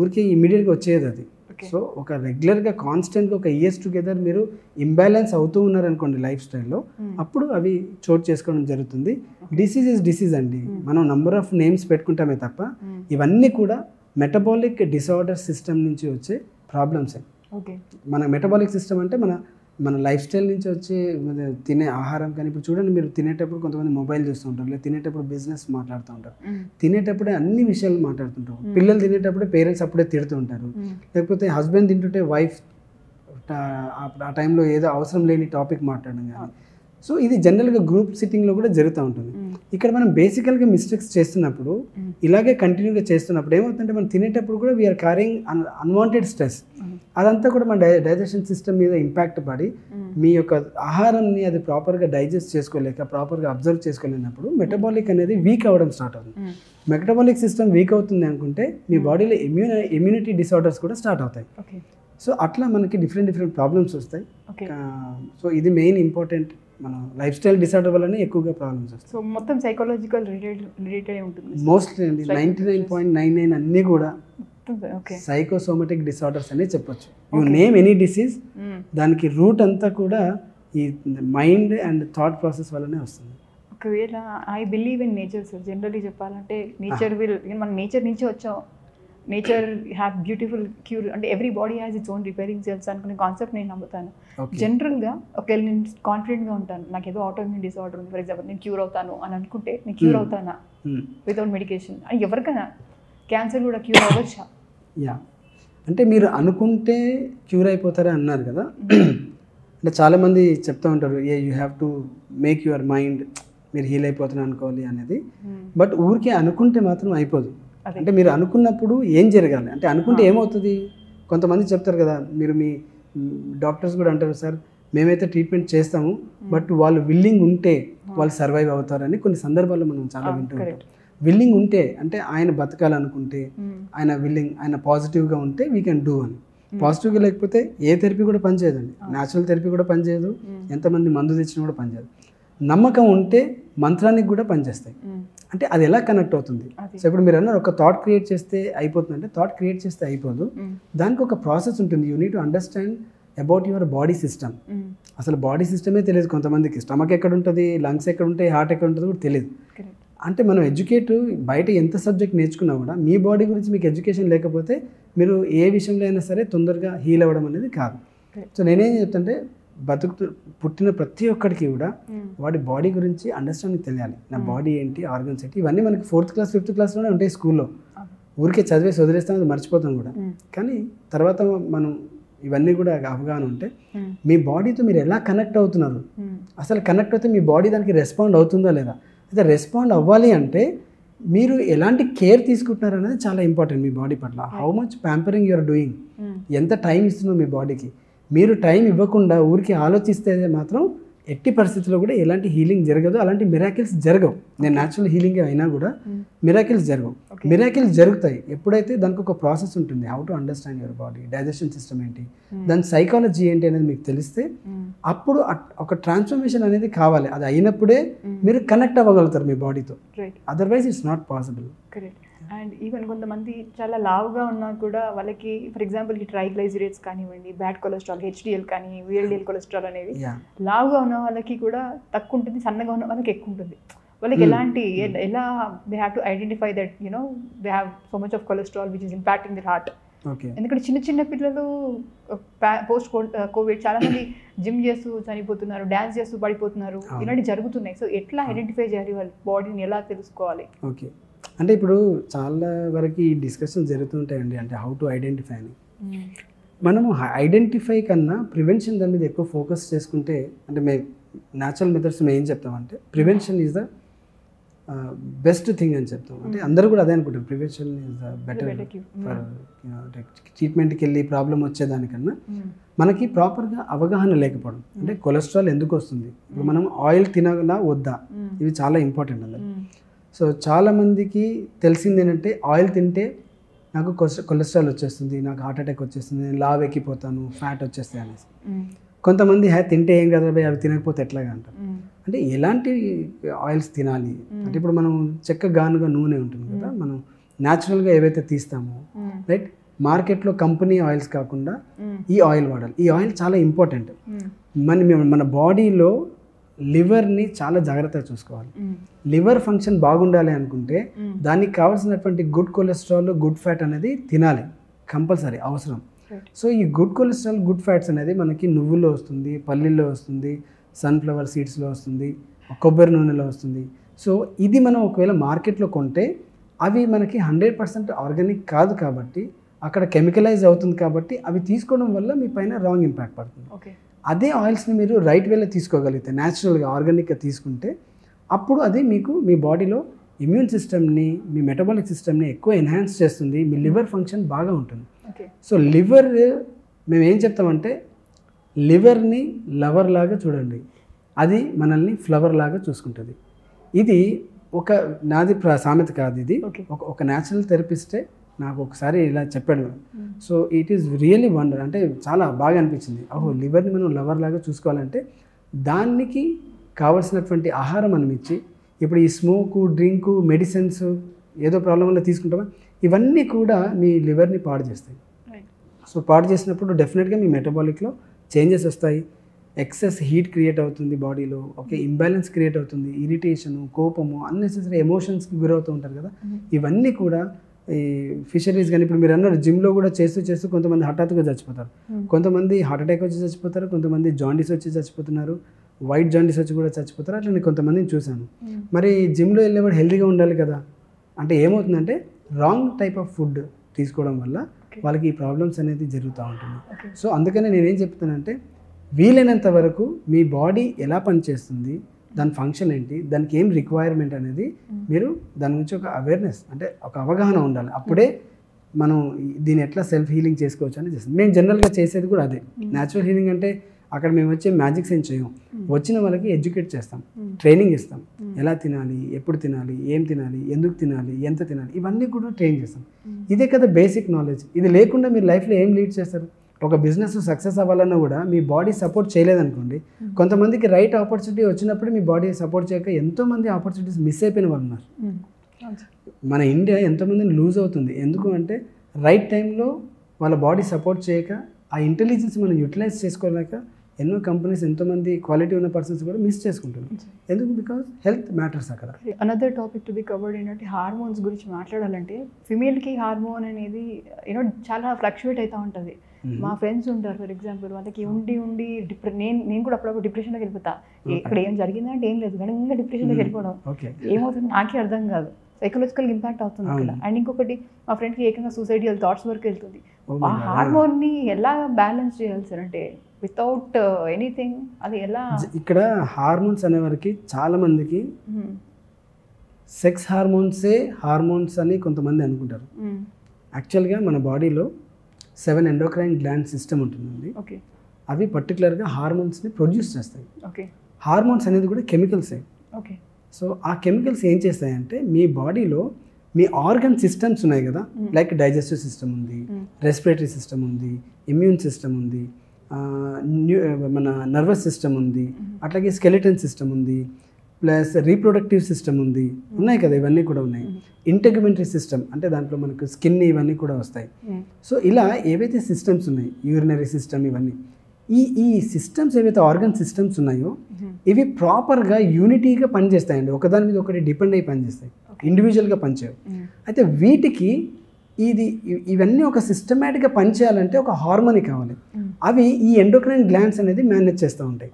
ఊరికే ఇమీడియట్గా వచ్చేది అది. సో ఒక రెగ్యులర్గా కాన్స్టెంట్గా ఒక ఇయర్స్ టుగెదర్ మీరు ఇంబ్యాలెన్స్ అవుతూ ఉన్నారనుకోండి లైఫ్ స్టైల్లో, అప్పుడు అవి చోటు చేసుకోవడం జరుగుతుంది. డిసీజ్ ఇస్ డిసీజ్ అండి, మనం నంబర్ ఆఫ్ నేమ్స్ పెట్టుకుంటామే తప్ప ఇవన్నీ కూడా మెటబాలిక్ డిసార్డర్ సిస్టమ్ నుంచి వచ్చే ప్రాబ్లమ్సే. మన మెటబాలిక్ సిస్టమ్ అంటే మన లైఫ్ స్టైల్ నుంచి వచ్చే తినే ఆహారం. కానీ ఇప్పుడు చూడండి, మీరు తినేటప్పుడు కొంతమంది మొబైల్ చూస్తూ ఉంటారు, లేదా తినేటప్పుడు బిజినెస్ మాట్లాడుతూ ఉంటారు, తినేటప్పుడే అన్ని విషయాలు మాట్లాడుతుంటారు. పిల్లలు తినేటప్పుడే పేరెంట్స్ అప్పుడే తిడుతూ ఉంటారు, లేకపోతే హస్బెండ్ తింటుంటే వైఫ్ ఆ టైంలో ఏదో అవసరం లేని టాపిక్ మాట్లాడడం కానీ. సో ఇది జనరల్గా గ్రూప్ సిట్టింగ్లో కూడా జరుగుతూ ఉంటుంది. ఇక్కడ మనం బేసికల్గా మిస్టేక్స్ చేస్తున్నప్పుడు, ఇలాగే కంటిన్యూగా చేస్తున్నప్పుడు ఏమవుతుందంటే మనం తినేటప్పుడు కూడా వీఆర్ క్యారింగ్ అన్వాంటెడ్ స్ట్రెస్. అదంతా కూడా మన డైజెషన్ సిస్టమ్ మీద ఇంపాక్ట్ పడి మీ యొక్క ఆహారాన్ని అది ప్రాపర్గా డైజెస్ట్ చేసుకోలేక ప్రాపర్గా అబ్జర్వ్ చేసుకోలేనప్పుడు మెటబాలిక్ అనేది వీక్ అవ్వడం స్టార్ట్ అవుతుంది. మెటబాలిక్ సిస్టమ్ వీక్ అవుతుంది అనుకుంటే మీ బాడీలో ఇమ్యూనిటీ డిసార్డర్స్ కూడా స్టార్ట్ అవుతాయి. సో అట్లా మనకి డిఫరెంట్ ప్రాబ్లమ్స్ వస్తాయి. సో ఇది మెయిన్ ఇంపార్టెంట్. మన లైఫ్ స్టైల్ డిసార్డర్ వల్లనే ఎక్కువగా ప్రాబ్లమ్స్ వస్తాయి. సో మొత్తం సైకాలజికల్ రిలేటెడ్ ఉంటుంది మోస్ట్లీ అండి. 99.99 అన్నీ కూడా సైకోసోమాటిక్ డిసార్డర్స్ అనే చెప్పొచ్చు. యూ నేమ్ ఎనీ డిసీజ్, దానికి రూట్ అంతా కూడా ఈ మైండ్ అండ్ థాట్ ప్రాసెస్ వల్లనే వస్తుంది. ఒకవేళ I believe in nature sir. Generally చెప్పాలంటే నేచర్ విల్, మనం నేచర్ నుంచి వచ్చాం, నేచర్ హ్యావ్ బ్యూటిఫుల్ క్యూర్, అంటే every body has its own repairing cells అనుకునే కాన్సెప్ట్ నేను నమ్ముతాను. జనరల్గా ఒకవేళ నేను కాన్ఫిడెంట్గా ఉంటాను, నాకు ఏదో ఆటోఇమ్యూన్ డిసార్డర్ ఉంది, ఫర్ ఎగ్జాంపుల్ నేను క్యూర్ అవుతాను అని అనుకుంటే నేను క్యూర్ అవుతానా వితౌట్ మెడికేషన్? అని ఎవరికైనా క్యాన్సర్ కూడా క్యూర్ అవ్వచ్చా? అంటే మీరు అనుకుంటే క్యూర్ అయిపోతారా అన్నారు కదా. అంటే చాలామంది చెప్తూ ఉంటారు, you have to make your mind, మీరు హీల్ అయిపోతున్నారు అనుకోవాలి అనేది. బట్ ఊరికే అనుకుంటే మాత్రం అయిపోదు. అంటే మీరు అనుకున్నప్పుడు ఏం జరగాలి అంటే, అనుకుంటే ఏమవుతుంది? కొంతమంది చెప్తారు కదా, మీరు మీ డాక్టర్స్ కూడా అంటారు, సార్ మేమైతే ట్రీట్మెంట్ చేస్తాము, బట్ వాళ్ళు విల్లింగ్ ఉంటే వాళ్ళు సర్వైవ్ అవుతారని కొన్ని సందర్భాల్లో మనం చాలా వింటూ ఉంటాం. విల్లింగ్ ఉంటే అంటే ఆయన బతకాలనుకుంటే, ఆయన విల్లింగ్, ఆయన పాజిటివ్గా ఉంటే వీ కెన్ డూ అని. పాజిటివ్గా లేకపోతే ఏ థెరపీ కూడా పనిచేయదండి. న్యాచురల్ థెరపీ కూడా పనిచేయదు, ఎంతమంది మందు తెచ్చినా కూడా పనిచేయదు. నమ్మకం ఉంటే మంత్రానికి కూడా పనిచేస్తాయి. అంటే అది ఎలా కనెక్ట్ అవుతుంది? సో ఇప్పుడు మీరు అన్నారు ఒక థాట్ క్రియేట్ చేస్తే అయిపోతుంది అంటే, థాట్ క్రియేట్ చేస్తే అయిపోదు, దానికి ఒక ప్రాసెస్ ఉంటుంది. You need to understand about your body system. అసలు బాడీ సిస్టమే తెలియదు కొంతమందికి. స్టమక్ ఎక్కడ ఉంటుంది, లంగ్స్ ఎక్కడ ఉంటాయి, హార్ట్ ఎక్కడ ఉంటుంది కూడా తెలియదు. అంటే మనం ఎడ్యుకేట్ బయట ఎంత సబ్జెక్ట్ నేర్చుకున్నా కూడా మీ బాడీ గురించి మీకు ఎడ్యుకేషన్ లేకపోతే మీరు ఏ విషయంలో అయినా సరే తొందరగా హీల్ అవ్వడం అనేది కాదు. సో నేనేం చెప్తానంటే, పుట్టిన ప్రతి ఒక్కడికి కూడా వాడి బాడీ గురించి అండర్స్టాండింగ్ తెలియాలి. నా బాడీ ఏంటి, ఆర్గన్స్ ఏంటి, ఇవన్నీ మనకి 4th క్లాస్ 5th క్లాస్లోనే ఉంటాయి స్కూల్లో. ఊరికే చదివేసి వదిలేస్తాం, అది మర్చిపోతాం కూడా. కానీ తర్వాత మనం ఇవన్నీ కూడా అవగాహన ఉంటే మీ బాడీతో మీరు ఎలా కనెక్ట్ అవుతున్నారు, అసలు కనెక్ట్ అయితే మీ బాడీ దానికి రెస్పాండ్ అవుతుందా లేదా, అయితే రెస్పాండ్ అవ్వాలి అంటే మీరు ఎలాంటి కేర్ తీసుకుంటున్నారు అనేది చాలా ఇంపార్టెంట్ మీ బాడీ పట్ల. How much pampering you're doing, ఎంత టైం ఇస్తున్నారు మీ బాడీకి. మీరు టైం ఇవ్వకుండా ఊరికి ఆలోచిస్తే మాత్రం ఎట్టి పరిస్థితుల్లో కూడా ఎలాంటి హీలింగ్ జరగదు, అలాంటి మిరాకిల్స్ జరగవు. నేను న్యాచురల్ హీలింగ్ అయినా కూడా మిరాకిల్స్ జరగవు. మిరాకిల్స్ జరుగుతాయి ఎప్పుడైతే దానికి ఒక ప్రాసెస్ ఉంటుంది. How to understand your body, digestion system ఏంటి, దాని సైకాలజీ ఏంటి అనేది మీకు తెలిస్తే అప్పుడు ఒక ట్రాన్స్ఫర్మేషన్ అనేది కావాలి. అది అయినప్పుడే మీరు కనెక్ట్ అవ్వగలుగుతారు మీ బాడీతో, otherwise it's not possible. And even కొంతమంది చాలా లావుగా ఉన్నా కూడా వాళ్ళకి, ఫర్ ఎగ్జాంపుల్ ఈ ట్రైగ్లైజరేట్స్ కానివ్వండి, బ్యాడ్ కొలెస్ట్రాల్, హెచ్డిఎల్ కానీ విఎల్డిఎల్ కొలెస్ట్రాల్ అనేవి లావుగా ఉన్న వాళ్ళకి కూడా తక్కువ ఉంటుంది, సన్నగా ఉన్న వాళ్ళకి ఎక్కువ ఉంటుంది. వాళ్ళకి ఎలాంటి ఎలా they have to identify that they have so much of cholesterol which is impacting the heart? ఎందుకంటే చిన్న పిల్లలు పోస్ట్ కోవిడ్ చాలా మంది జిమ్ చేస్తూ చనిపోతున్నారు, డ్యాన్స్ చేస్తూ పడిపోతున్నారు, ఇలాంటివి జరుగుతున్నాయి. సో ఎట్లా ఐడెంటిఫై చేయాలి, వాళ్ళ బాడీని ఎలా తెలుసుకోవాలి? ఓకే, అంటే ఇప్పుడు చాలా వరకు ఈ డిస్కషన్ జరుగుతుంటాయండి, అంటే హౌ టు ఐడెంటిఫై అని. మనము ఐడెంటిఫై కన్నా ప్రివెన్షన్ దాని మీద ఎక్కువ ఫోకస్ చేసుకుంటే, అంటే న్యాచురల్ మెథడ్స్ మేము ఏం చెప్తామంటే prevention is the best thing అని చెప్తాం. అంటే అందరూ కూడా అదే అనుకుంటారు, prevention is the better for ట్రీట్మెంట్కి వెళ్ళి ప్రాబ్లం వచ్చేదానికన్నా మనకి ప్రాపర్గా అవగాహన లేకపోవడం. అంటే కొలెస్ట్రాల్ ఎందుకు వస్తుంది, ఇప్పుడు మనం ఆయిల్ తినగలా వద్దా, ఇవి చాలా ఇంపార్టెంట్ అందరు. సో చాలామందికి తెలిసింది ఏంటంటే ఆయిల్ తింటే నాకు కొలెస్ట్రాల్ వచ్చేస్తుంది, నాకు హార్ట్ అటాక్ వచ్చేస్తుంది, నేను లావ్ ఎక్కిపోతాను, ఫ్యాట్ వచ్చేస్తాయి అనేసి. కొంతమంది తింటే ఏం కదా భయ్, అవి తినకపోతే ఎట్లాగా అంటారు. అంటే ఎలాంటి ఆయిల్స్ తినాలి అంటే, ఇప్పుడు మనం చెక్క గానుగా నూనె ఉంటుంది కదా, మనం న్యాచురల్గా ఏవైతే తీస్తామో రైట్, మార్కెట్లో కంపెనీ ఆయిల్స్ కాకుండా ఈ ఆయిల్ వాడాలి. ఈ ఆయిల్ చాలా ఇంపార్టెంట్. మన బాడీలో లివర్ని చాలా జాగ్రత్తగా చూసుకోవాలి. లివర్ ఫంక్షన్ బాగుండాలి అనుకుంటే దానికి కావాల్సినటువంటి గుడ్ కొలెస్ట్రాల్, గుడ్ ఫ్యాట్ అనేది తినాలి, కంపల్సరీ అవసరం. సో ఈ గుడ్ కొలెస్ట్రాల్, గుడ్ ఫ్యాట్స్ అనేది మనకి నువ్వుల్లో వస్తుంది, పల్లీల్లో వస్తుంది, సన్ఫ్లవర్ సీడ్స్లో వస్తుంది, కొబ్బరి నూనెలో వస్తుంది. సో ఇది మనం ఒకవేళ మార్కెట్లో కొంటే అవి మనకి 100% ఆర్గానిక్ కాదు కాబట్టి, అక్కడ కెమికలైజ్ అవుతుంది కాబట్టి అవి తీసుకోవడం వల్ల మీ పైన రాంగ్ ఇంపాక్ట్ పడుతుంది. అదే ఆయిల్స్ని మీరు రైట్ వేలో తీసుకోగలిగితే, న్యాచురల్గా ఆర్గానిక్గా తీసుకుంటే, అప్పుడు అది మీకు మీ బాడీలో ఇమ్యూన్ సిస్టమ్ని, మీ మెటబాలిక్ సిస్టమ్ని ఎక్కువ ఎన్హాన్స్ చేస్తుంది, మీ లివర్ ఫంక్షన్ బాగా ఉంటుంది. సో లివర్ మేము ఏం చెప్తామంటే, లివర్ని లవర్ లాగా చూడండి, అది మనల్ని ఫ్లవర్ లాగా చూసుకుంటుంది. ఇది నాది సామెత కాదు, ఇది ఒక న్యాచురల్ థెరపిస్టే నాకు ఒకసారి ఇలా చెప్పాడు. So it is really wonder, అంటే చాలా బాగా అనిపించింది. లివర్ని మనం లవర్ లాగా చూసుకోవాలంటే దానికి కావలసినటువంటి ఆహారం మనం ఇచ్చి, ఇప్పుడు ఈ స్మోకు, డ్రింకు, మెడిసిన్స్ ఏదో ప్రాబ్లం వల్ల తీసుకుంటామా, ఇవన్నీ కూడా మీ లివర్ని పాడు చేస్తాయి. సో పాడు చేసినప్పుడు డెఫినెట్గా మీ మెటబాలిక్లో చేంజెస్ వస్తాయి, ఎక్సెస్ హీట్ క్రియేట్ అవుతుంది బాడీలో, ఇంబ్యాలెన్స్ క్రియేట్ అవుతుంది, ఇరిటేషను, కోపము, అన్నెసెసరీ ఎమోషన్స్కి గురవుతూ ఉంటారు కదా. ఇవన్నీ కూడా ఈ ఫిషరీస్ కానీ, ఇప్పుడు మీరు అన్నారు జిమ్లో కూడా చేస్తూ కొంతమంది హఠాత్తుగా చచ్చిపోతారు, కొంతమంది హార్ట్ అటాక్ వచ్చి చచ్చిపోతారు, కొంతమంది జాండీస్ వచ్చి చచ్చిపోతున్నారు, వైట్ జాండీస్ వచ్చి కూడా చచ్చిపోతారు. అట్లా నేను కొంతమందిని చూశాను. మరి జిమ్లో వెళ్ళేవాడు హెల్తీగా ఉండాలి కదా, అంటే ఏమవుతుందంటే రాంగ్ టైప్ ఆఫ్ ఫుడ్ తీసుకోవడం వల్ల వాళ్ళకి ఈ ప్రాబ్లమ్స్ అనేది జరుగుతూ ఉంటుంది. సో అందుకనే నేనేం చెప్తానంటే, వీలైనంత వరకు మీ బాడీ ఎలా పనిచేస్తుంది, దాని ఫంక్షన్ ఏంటి, దానికి ఏం రిక్వైర్మెంట్ అనేది మీరు దాని గురించి ఒక అవేర్నెస్, అంటే ఒక అవగాహన ఉండాలి. అప్పుడే మనం దీన్ని ఎట్లా సెల్ఫ్ హీలింగ్ చేసుకోవచ్చు అని చేస్తాం. మేము జనరల్గా చేసేది కూడా అదే. న్యాచురల్ హీలింగ్ అంటే అక్కడ మేము వచ్చే మ్యాజిక్స్ ఏం చేయం, వచ్చిన వాళ్ళకి ఎడ్యుకేట్ చేస్తాం, ట్రైనింగ్ ఇస్తాం, ఎలా తినాలి, ఎప్పుడు తినాలి, ఏం తినాలి, ఎందుకు తినాలి, ఎంత తినాలి, ఇవన్నీ కూడా ట్రైన్ చేస్తాం. ఇదే కదా బేసిక్ నాలెడ్జ్. ఇది లేకుండా మీరు లైఫ్లో ఏం లీడ్ చేస్తారు? ఒక బిజినెస్ సక్సెస్ అవ్వాలన్నా కూడా మీ బాడీ సపోర్ట్ చేయలేదనుకోండి, కొంతమందికి రైట్ ఆపర్చునిటీ వచ్చినప్పుడు మీ బాడీ సపోర్ట్ చేయక ఎంతోమంది ఆపర్చునిటీస్ మిస్ అయిపోయిన వాళ్ళు ఉన్నారు. మన ఇండియా ఎంతోమందిని లూజ్ అవుతుంది, ఎందుకు అంటే రైట్ టైంలో వాళ్ళ బాడీ సపోర్ట్ చేయక, ఆ ఇంటెలిజెన్స్ మనం యూటిలైజ్ చేసుకోలేక ఎన్నో కంపెనీస్, ఎంతోమంది క్వాలిటీ ఉన్న పర్సన్స్ కూడా మిస్ చేసుకుంటున్నారు. ఎందుకు? బికాస్ హెల్త్ మ్యాటర్స్ అక్కడ. Another topic to be covered ఏంటంటే హార్మోన్స్ గురించి మాట్లాడాలంటే, ఫిమేల్కి హార్మోన్ అనేది చాలా ఫ్లక్చువేట్ అవుతూ ఉంటుంది. మా ఫ్రెండ్స్ ఉంటారు ఫర్ ఎగ్జాంపుల్, వాళ్ళకి ఉండి నేను కూడా అప్పుడప్పుడు డిప్రెషన్లోకి వెళ్ళిపోతా. అక్కడ ఏం జరిగిందంటే ఏం లేదు, గణంగా డిప్రెషన్లోకి వెళ్ళిపోవడం ఏమవుతుంది నాకే అర్థం కాదు, సైకలాజికల్ ఇంపాక్ట్ అవుతుంది అక్కడ. అండ్ ఇంకొకటి, మా ఫ్రెండ్కి ఏకంగా సూసైడియల్ థాట్స్ వరకు వెళ్తుంది. ఆ హార్మోన్ని ఎలా బ్యాలెన్స్ చేయాలి సార్, అంటే వితౌట్ ఎనీథింగ్ అది ఎలా? ఇక్కడ హార్మోన్స్ అనేవారికి చాలా మందికి సెక్స్ హార్మోన్స్ అని కొంతమంది అనుకుంటారు. యాక్చువల్గా మన బాడీలో 7 ఎండోక్రైన్ గ్లాండ్ సిస్టమ్ ఉంటుందండి. అవి పర్టికులర్గా హార్మోన్స్ని ప్రొడ్యూస్ చేస్తాయి. హార్మోన్స్ అనేది కూడా కెమికల్సే. సో ఆ కెమికల్స్ ఏం చేస్తాయంటే, మీ బాడీలో మీ ఆర్గన్ సిస్టమ్స్ ఉన్నాయి కదా, లైక్ డైజెస్టివ్ సిస్టమ్ ఉంది, రెస్పిరేటరీ సిస్టమ్ ఉంది, ఇమ్యూన్ సిస్టమ్ ఉంది, మన నర్వస్ సిస్టమ్ ఉంది, అట్లాగే స్కెలిటన్ సిస్టమ్ ఉంది, ప్లస్ రీప్రొడక్టివ్ సిస్టమ్ ఉంది, ఉన్నాయి కదా, ఇవన్నీ కూడా ఉన్నాయి. ఇంటెగ్యుమెంటరీ సిస్టమ్ అంటే దాంట్లో మనకు స్కిన్ ఇవన్నీ కూడా వస్తాయి. సో ఇలా ఏవైతే సిస్టమ్స్ ఉన్నాయి, యూరినరీ సిస్టమ్, ఇవన్నీ ఈ సిస్టమ్స్ ఏవైతే ఆర్గన్ సిస్టమ్స్ ఉన్నాయో ఇవి ప్రాపర్గా యూనిటీగా పనిచేస్తాయండి, ఒకదాని మీద ఒకటి డిపెండ్ అయ్యి పనిచేస్తాయి, ఇండివిజువల్గా పనిచేయవు. అయితే వీటికి ఇవన్నీ ఒక సిస్టమేటిక్గా పనిచేయాలంటే ఒక హార్మోని కావాలి. అవి ఈ ఎండోక్రైన్ గ్లాండ్స్ అనేది మేనేజ్ చేస్తూ ఉంటాయి.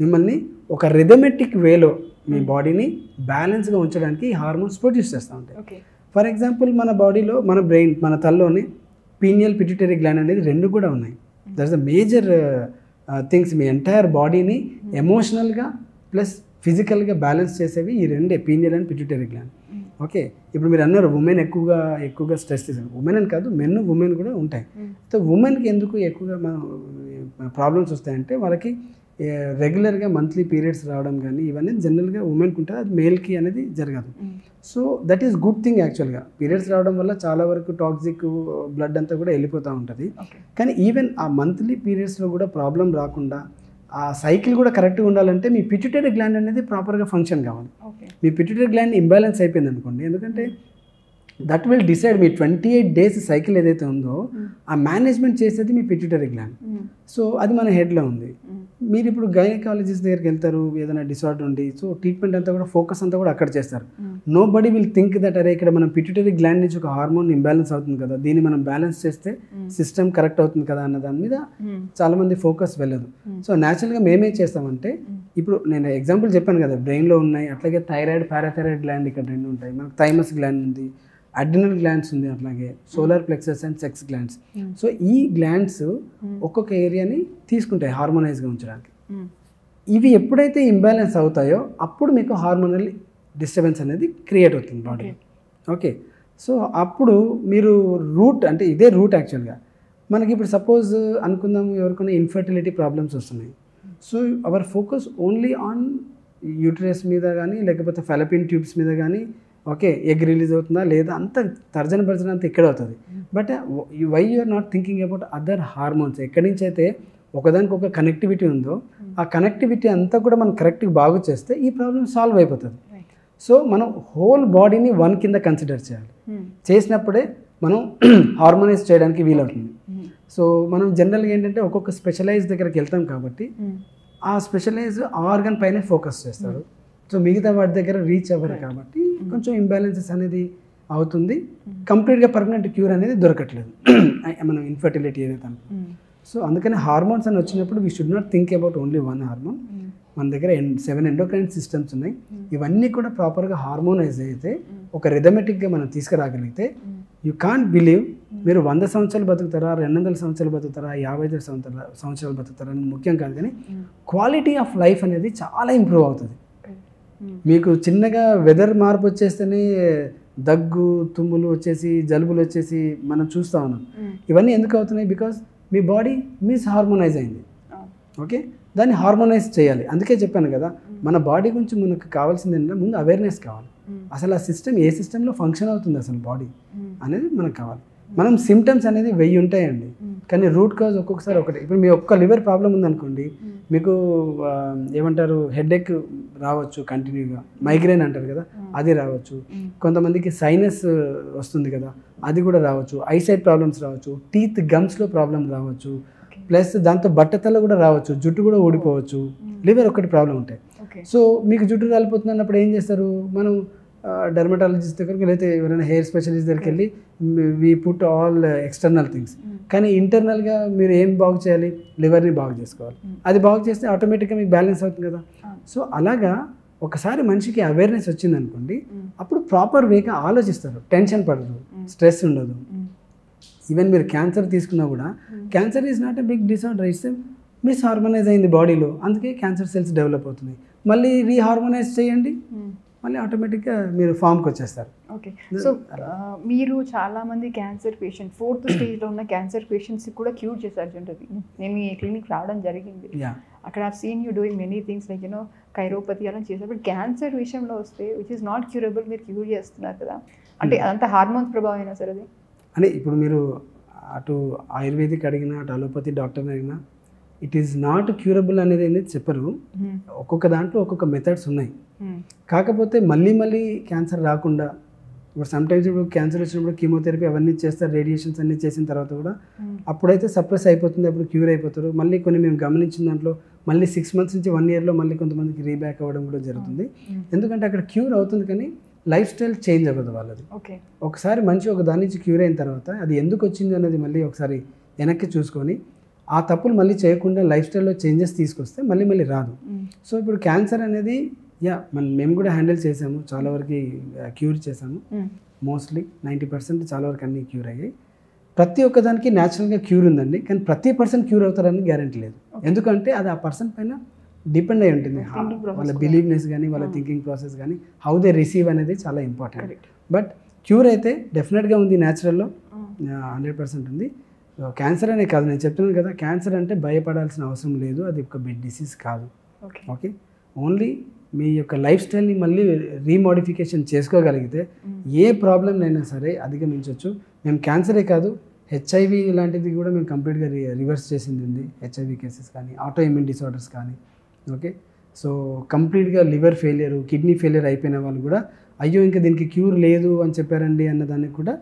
మిమ్మల్ని ఒక రిథమెటిక్ వేలో మీ బాడీని బ్యాలెన్స్గా ఉంచడానికి ఈ హార్మోన్స్ ప్రొడ్యూస్ చేస్తూ ఉంటాయి. ఫర్ ఎగ్జాంపుల్ మన బాడీలో మన బ్రెయిన్ మన తలలోనే పీనియల్ పిట్యూటరీ గ్లాండ్ అనేది రెండు కూడా ఉన్నాయి. That's the major things. Me entire బాడీని ఎమోషనల్గా ప్లస్ ఫిజికల్గా బ్యాలెన్స్ చేసేవి ఈ రెండే, pineal and pituitary gland. Okay, ఇప్పుడు మీరు అన్నారు ఉమెన్ ఎక్కువగా స్ట్రెస్ తీసారు. ఉమెన్ అని కాదు, మెన్ ఉమెన్ కూడా ఉంటాయి. సో ఉమెన్కి ఎందుకు ఎక్కువగా ప్రాబ్లమ్స్ వస్తాయంటే వాళ్ళకి రెగ్యులర్గా మంత్లీ పీరియడ్స్ రావడం కానీ ఇవన్నీ జనరల్గా ఉమెన్కి ఉంటుంది, అది మేల్కి అనేది జరగదు. So that is good thing యాక్చువల్గా. పీరియడ్స్ రావడం వల్ల చాలా వరకు టాక్సిక్ బ్లడ్ అంతా కూడా వెళ్ళిపోతూ ఉంటుంది. కానీ ఈవెన్ ఆ మంత్లీ పీరియడ్స్లో కూడా ప్రాబ్లం రాకుండా ఆ సైకిల్ కూడా కరెక్ట్గా ఉండాలంటే మీ పిట్యూటరీ గ్లాండ్ అనేది ప్రాపర్గా ఫంక్షన్ కావాలి. మీ పిట్యూటరీ గ్లాండ్ ఇంబ్యాలెన్స్ అయిపోయింది అనుకోండి, ఎందుకంటే that will decide me 28 days cycle ఏదైతే ఉందో ఆ మేనేజ్మెంట్ చేసేది మీ పిట్యూటరీ గ్లాండ్. సో అది మన హెడ్లో ఉంది. మీరు ఇప్పుడు గైనకాలజిస్ట్ దగ్గరికి వెళ్తారు, ఏదైనా డిసార్డర్ ఉండి, సో ట్రీట్మెంట్ అంతా కూడా ఫోకస్ అంతా కూడా అక్కడ చేస్తారు. Nobody will think that అరే ఇక్కడ మనం పిట్యూటరీ గ్లాండ్ నుంచి ఒక హార్మోన్ ఇంబ్యాలెన్స్ అవుతుంది కదా, దీన్ని మనం బ్యాలెన్స్ చేస్తే సిస్టమ్ కరెక్ట్ అవుతుంది కదా అన్న దాని మీద చాలా మంది ఫోకస్ వెళ్ళదు. సో న్యాచురల్గా మేమేం చేస్తామంటే, ఇప్పుడు నేను ఎగ్జాంపుల్ చెప్పాను కదా, బ్రెయిన్లో ఉన్నాయి, అట్లాగే థైరాయిడ్ పారాథైరాయిడ్ గ్లాండ్ ఇక్కడ రెండు ఉంటాయి, మనకు థైమస్ గ్లాండ్ ఉంది, అడ్రినల్ గ్లాండ్స్ ఉంది, అట్లాగే solar plexus and sex glands. So ఈ గ్లాండ్స్ ఒక్కొక్క ఏరియాని తీసుకుంటాయి హార్మోనైజ్గా ఉంచడానికి. ఇవి ఎప్పుడైతే ఇంబ్యాలెన్స్ అవుతాయో అప్పుడు మీకు హార్మోనల్ డిస్టర్బెన్స్ అనేది క్రియేట్ అవుతుంది బాడీ. ఓకే, సో అప్పుడు మీరు రూట్ అంటే ఇదే రూట్ యాక్చువల్గా. మనకి ఇప్పుడు సపోజ్ అనుకుందాం ఎవరికైనా ఇన్ఫర్టిలిటీ ప్రాబ్లమ్స్ వస్తున్నాయి. So our focus only on uterus మీద కానీ లేకపోతే ఫెలపిన్ ట్యూబ్స్ మీద కానీ, ఓకే ఎగ్ రిలీజ్ అవుతుందా లేదా అంత తర్జన భర్జన అంతా ఇక్కడ అవుతుంది. But why you are not thinking about other hormones? ఎక్కడి నుంచి అయితే ఒకదానికి ఒక కనెక్టివిటీ ఉందో ఆ కనెక్టివిటీ అంతా కూడా మనం కరెక్ట్గా బాగు చేస్తే ఈ ప్రాబ్లమ్ సాల్వ్ అయిపోతుంది. సో మనం హోల్ బాడీని వన్ కింద కన్సిడర్ చేయాలి. చేసినప్పుడే మనం హార్మోనైజ్ చేయడానికి వీలవుతుంది. సో మనం జనరల్గా ఏంటంటే ఒక్కొక్క స్పెషలైజ్ దగ్గరికి వెళ్తాం కాబట్టి ఆ స్పెషలైజ్ ఆర్గన్ పైనే ఫోకస్ చేస్తారు. సో మిగతా వాటి దగ్గర రీచ్ అవ్వరు కాబట్టి కొంచెం ఇంబ్యాలెన్సెస్ అనేది అవుతుంది. కంప్లీట్గా పర్మనెంట్ క్యూర్ అనేది దొరకట్లేదు మనం ఇన్ఫర్టిలిటీ ఏదైతే అనుకుంటాం. సో అందుకని హార్మోన్స్ అని వచ్చినప్పుడు we should not think about only one hormone. మన దగ్గర 7 ఎండోక్రైన్ సిస్టమ్స్ ఉన్నాయి. ఇవన్నీ కూడా ప్రాపర్గా హార్మోనైజ్ అయితే ఒక రిథమెటిక్గా మనం తీసుకురాగలిగితే యూ కాంట్ బిలీవ్ మీరు 100 సంవత్సరాలు బతుకుతారా, 200 సంవత్సరాలు బతుకుతారా, 55 సంవత్సరాలు బతుకుతారా అనేది ముఖ్యం కాదు. కానీ క్వాలిటీ ఆఫ్ లైఫ్ అనేది చాలా ఇంప్రూవ్ అవుతుంది. మీకు చిన్నగా వెదర్ మార్పు వచ్చేస్తేనే దగ్గు తుమ్ములు వచ్చేసి జలుబులు వచ్చేసి మనం చూస్తూ ఉన్నాం. ఇవన్నీ ఎందుకు అవుతున్నాయి? బికాజ్ మీ బాడీ హార్మోనైజ్ అయింది. ఓకే, దాన్ని హార్మోనైజ్ చేయాలి. అందుకే చెప్పాను కదా, మన బాడీ గురించి మనకు కావాల్సింది ఏంటంటే ముందు అవేర్నెస్ కావాలి. అసలు ఆ సిస్టమ్ ఏ సిస్టంలో ఫంక్షన్ అవుతుంది అసలు బాడీ అనేది మనకు కావాలి. మనం సిమ్టమ్స్ అనేది 1000 ఉంటాయండి, కానీ రూట్ కాజ్ ఒక్కొక్కసారి ఒకటి. ఇప్పుడు మీ ఒక్క లివర్ ప్రాబ్లం ఉందనుకోండి, మీకు ఏమంటారు హెడేక్ రావచ్చు కంటిన్యూగా, మైగ్రేన్ అంటారు కదా అది రావచ్చు, కొంతమందికి సైనస్ వస్తుంది కదా అది కూడా రావచ్చు, ఐసైట్ ప్రాబ్లమ్స్ రావచ్చు, టీత్ గమ్స్లో ప్రాబ్లం రావచ్చు, ప్లస్ దాంతో బట్టతల కూడా రావచ్చు, జుట్టు కూడా ఊడిపోవచ్చు. లివర్ ఒకటి ప్రాబ్లం ఉంటాయి. సో మీకు జుట్టు రాలిపోతుంది అన్నప్పుడు ఏం చేస్తారు? మనం డెర్మటాలజిస్ట్ దగ్గరికి లేకపోతే ఎవరైనా హెయిర్ స్పెషలిస్ట్ దగ్గరికి వెళ్ళి we put all external things. కానీ ఇంటర్నల్గా మీరు ఏం బాగు చేయాలి? లివర్ని బాగు చేసుకోవాలి. అది బాగు చేస్తే ఆటోమేటిక్గా మీకు బ్యాలెన్స్ అవుతుంది కదా. సో అలాగా ఒకసారి మనిషికి అవేర్నెస్ వచ్చింది అనుకోండి, అప్పుడు ప్రాపర్ వేగా ఆలోచిస్తారు, టెన్షన్ పడరు, స్ట్రెస్ ఉండదు. ఈవెన్ మీరు క్యాన్సర్ తీసుకున్నా కూడా cancer is not a big disorder, it's misharmonise అయింది బాడీలో, అందుకే క్యాన్సర్ సెల్స్ డెవలప్ అవుతున్నాయి. మళ్ళీ రీహార్మోనైజ్ చేయండి, మళ్ళీ ఆటోమేటిక్గా మీరు ఫామ్కి వచ్చేస్తారు. ఓకే, సో మీరు చాలామంది క్యాన్సర్ పేషెంట్ 4th స్టేజ్లో ఉన్న క్యాన్సర్ పేషెంట్స్కి కూడా క్యూర్ చేశారు జనరల్లీ. నేను మీ క్లినిక్ రావడం జరిగింది, అక్కడ I've seen you doing many things like you know chiropathy అలా చేశారు. బట్ క్యాన్సర్ విషయంలో వస్తే విచ్ ఈస్ నాట్ క్యూరబుల్ మీరు క్యూర్ చేస్తున్నారు కదా, అంటే అదంతా హార్మోన్స్ ప్రభావం అయినా సరే అది అంటే ఇప్పుడు మీరు అటు ఆయుర్వేదిక్ అడిగినా అటు అలోపతి డాక్టర్ని అడిగినా ఇట్ ఈస్ నాట్ క్యూరబుల్ అనేది చెప్పరు. ఒక్కొక్క దాంట్లో ఒక్కొక్క మెథడ్స్ ఉన్నాయి. కాకపోతే మళ్ళీ క్యాన్సర్ రాకుండా ఇప్పుడు సమ్టైమ్స్ ఇప్పుడు క్యాన్సర్ వచ్చినప్పుడు కీమోథెరపీ అవన్నీ చేస్తారు, రేడియేషన్స్ అన్నీ చేసిన తర్వాత కూడా అప్పుడైతే సప్రెస్ అయిపోతుంది, అప్పుడు క్యూర్ అయిపోతారు. మళ్ళీ కొన్ని మేము గమనించిన దాంట్లో మళ్ళీ 6 months నుంచి 1 yearలో మళ్ళీ కొంతమందికి రీబ్యాక్ అవ్వడం కూడా జరుగుతుంది. ఎందుకంటే అక్కడ క్యూర్ అవుతుంది కానీ లైఫ్ స్టైల్ చేంజ్ అవ్వదు వాళ్ళది. ఒకసారి మనిషి ఒక దాని నుంచి క్యూర్ అయిన తర్వాత అది ఎందుకు వచ్చింది అనేది మళ్ళీ ఒకసారి వెనక్కి చూసుకొని ఆ తప్పులు మళ్ళీ చేయకుండా లైఫ్ స్టైల్లో చేంజెస్ తీసుకొస్తే మళ్ళీ రాదు. సో ఇప్పుడు క్యాన్సర్ అనేది మేము కూడా హ్యాండిల్ చేసాము, చాలా వరకు క్యూర్ చేసాము. మోస్ట్లీ 90% చాలా వరకు అన్నీ క్యూర్ అయ్యాయి. ప్రతి ఒక్కదానికి న్యాచురల్గా క్యూర్ ఉందండి, కానీ ప్రతి పర్సన్ క్యూర్ అవుతారని గ్యారెంటీ లేదు. ఎందుకంటే అది ఆ పర్సన్ పైన డిపెండ్ అయి ఉంటుంది. వాళ్ళ బిలీవ్నెస్ కానీ వాళ్ళ థింకింగ్ ప్రాసెస్ కానీ హౌ దే రిసీవ్ అనేది చాలా ఇంపార్టెంట్. బట్ క్యూర్ అయితే డెఫినెట్గా ఉంది, న్యాచురల్లో 100% ఉంది. క్యాన్సర్ అనే కాదు, నేను చెప్తున్నాను కదా, క్యాన్సర్ అంటే భయపడాల్సిన అవసరం లేదు, అది ఒక బిగ్ డిసీజ్ కాదు. ఓకే, ఓన్లీ మీ యొక్క లైఫ్ స్టైల్ని మళ్ళీ రీమోడిఫికేషన్ చేసుకోగలిగితే ఏ ప్రాబ్లంనైనా సరే అధిగమించవచ్చు. మేము క్యాన్సరే కాదు, హెచ్ఐవి లాంటిది కూడా మేము కంప్లీట్గా రివర్స్ చేసింది ఉంది. హెచ్ఐవి కేసెస్ కానీ, ఆటో ఇమ్యూన్ డిసార్డర్స్ కానీ. ఓకే, సో కంప్లీట్గా లివర్ ఫెయిలియర్, కిడ్నీ ఫెయిలియర్ అయిపోయిన వాళ్ళు కూడా అయ్యో ఇంకా దీనికి క్యూర్ లేదు అని చెప్పారండి అన్నదానికి కూడా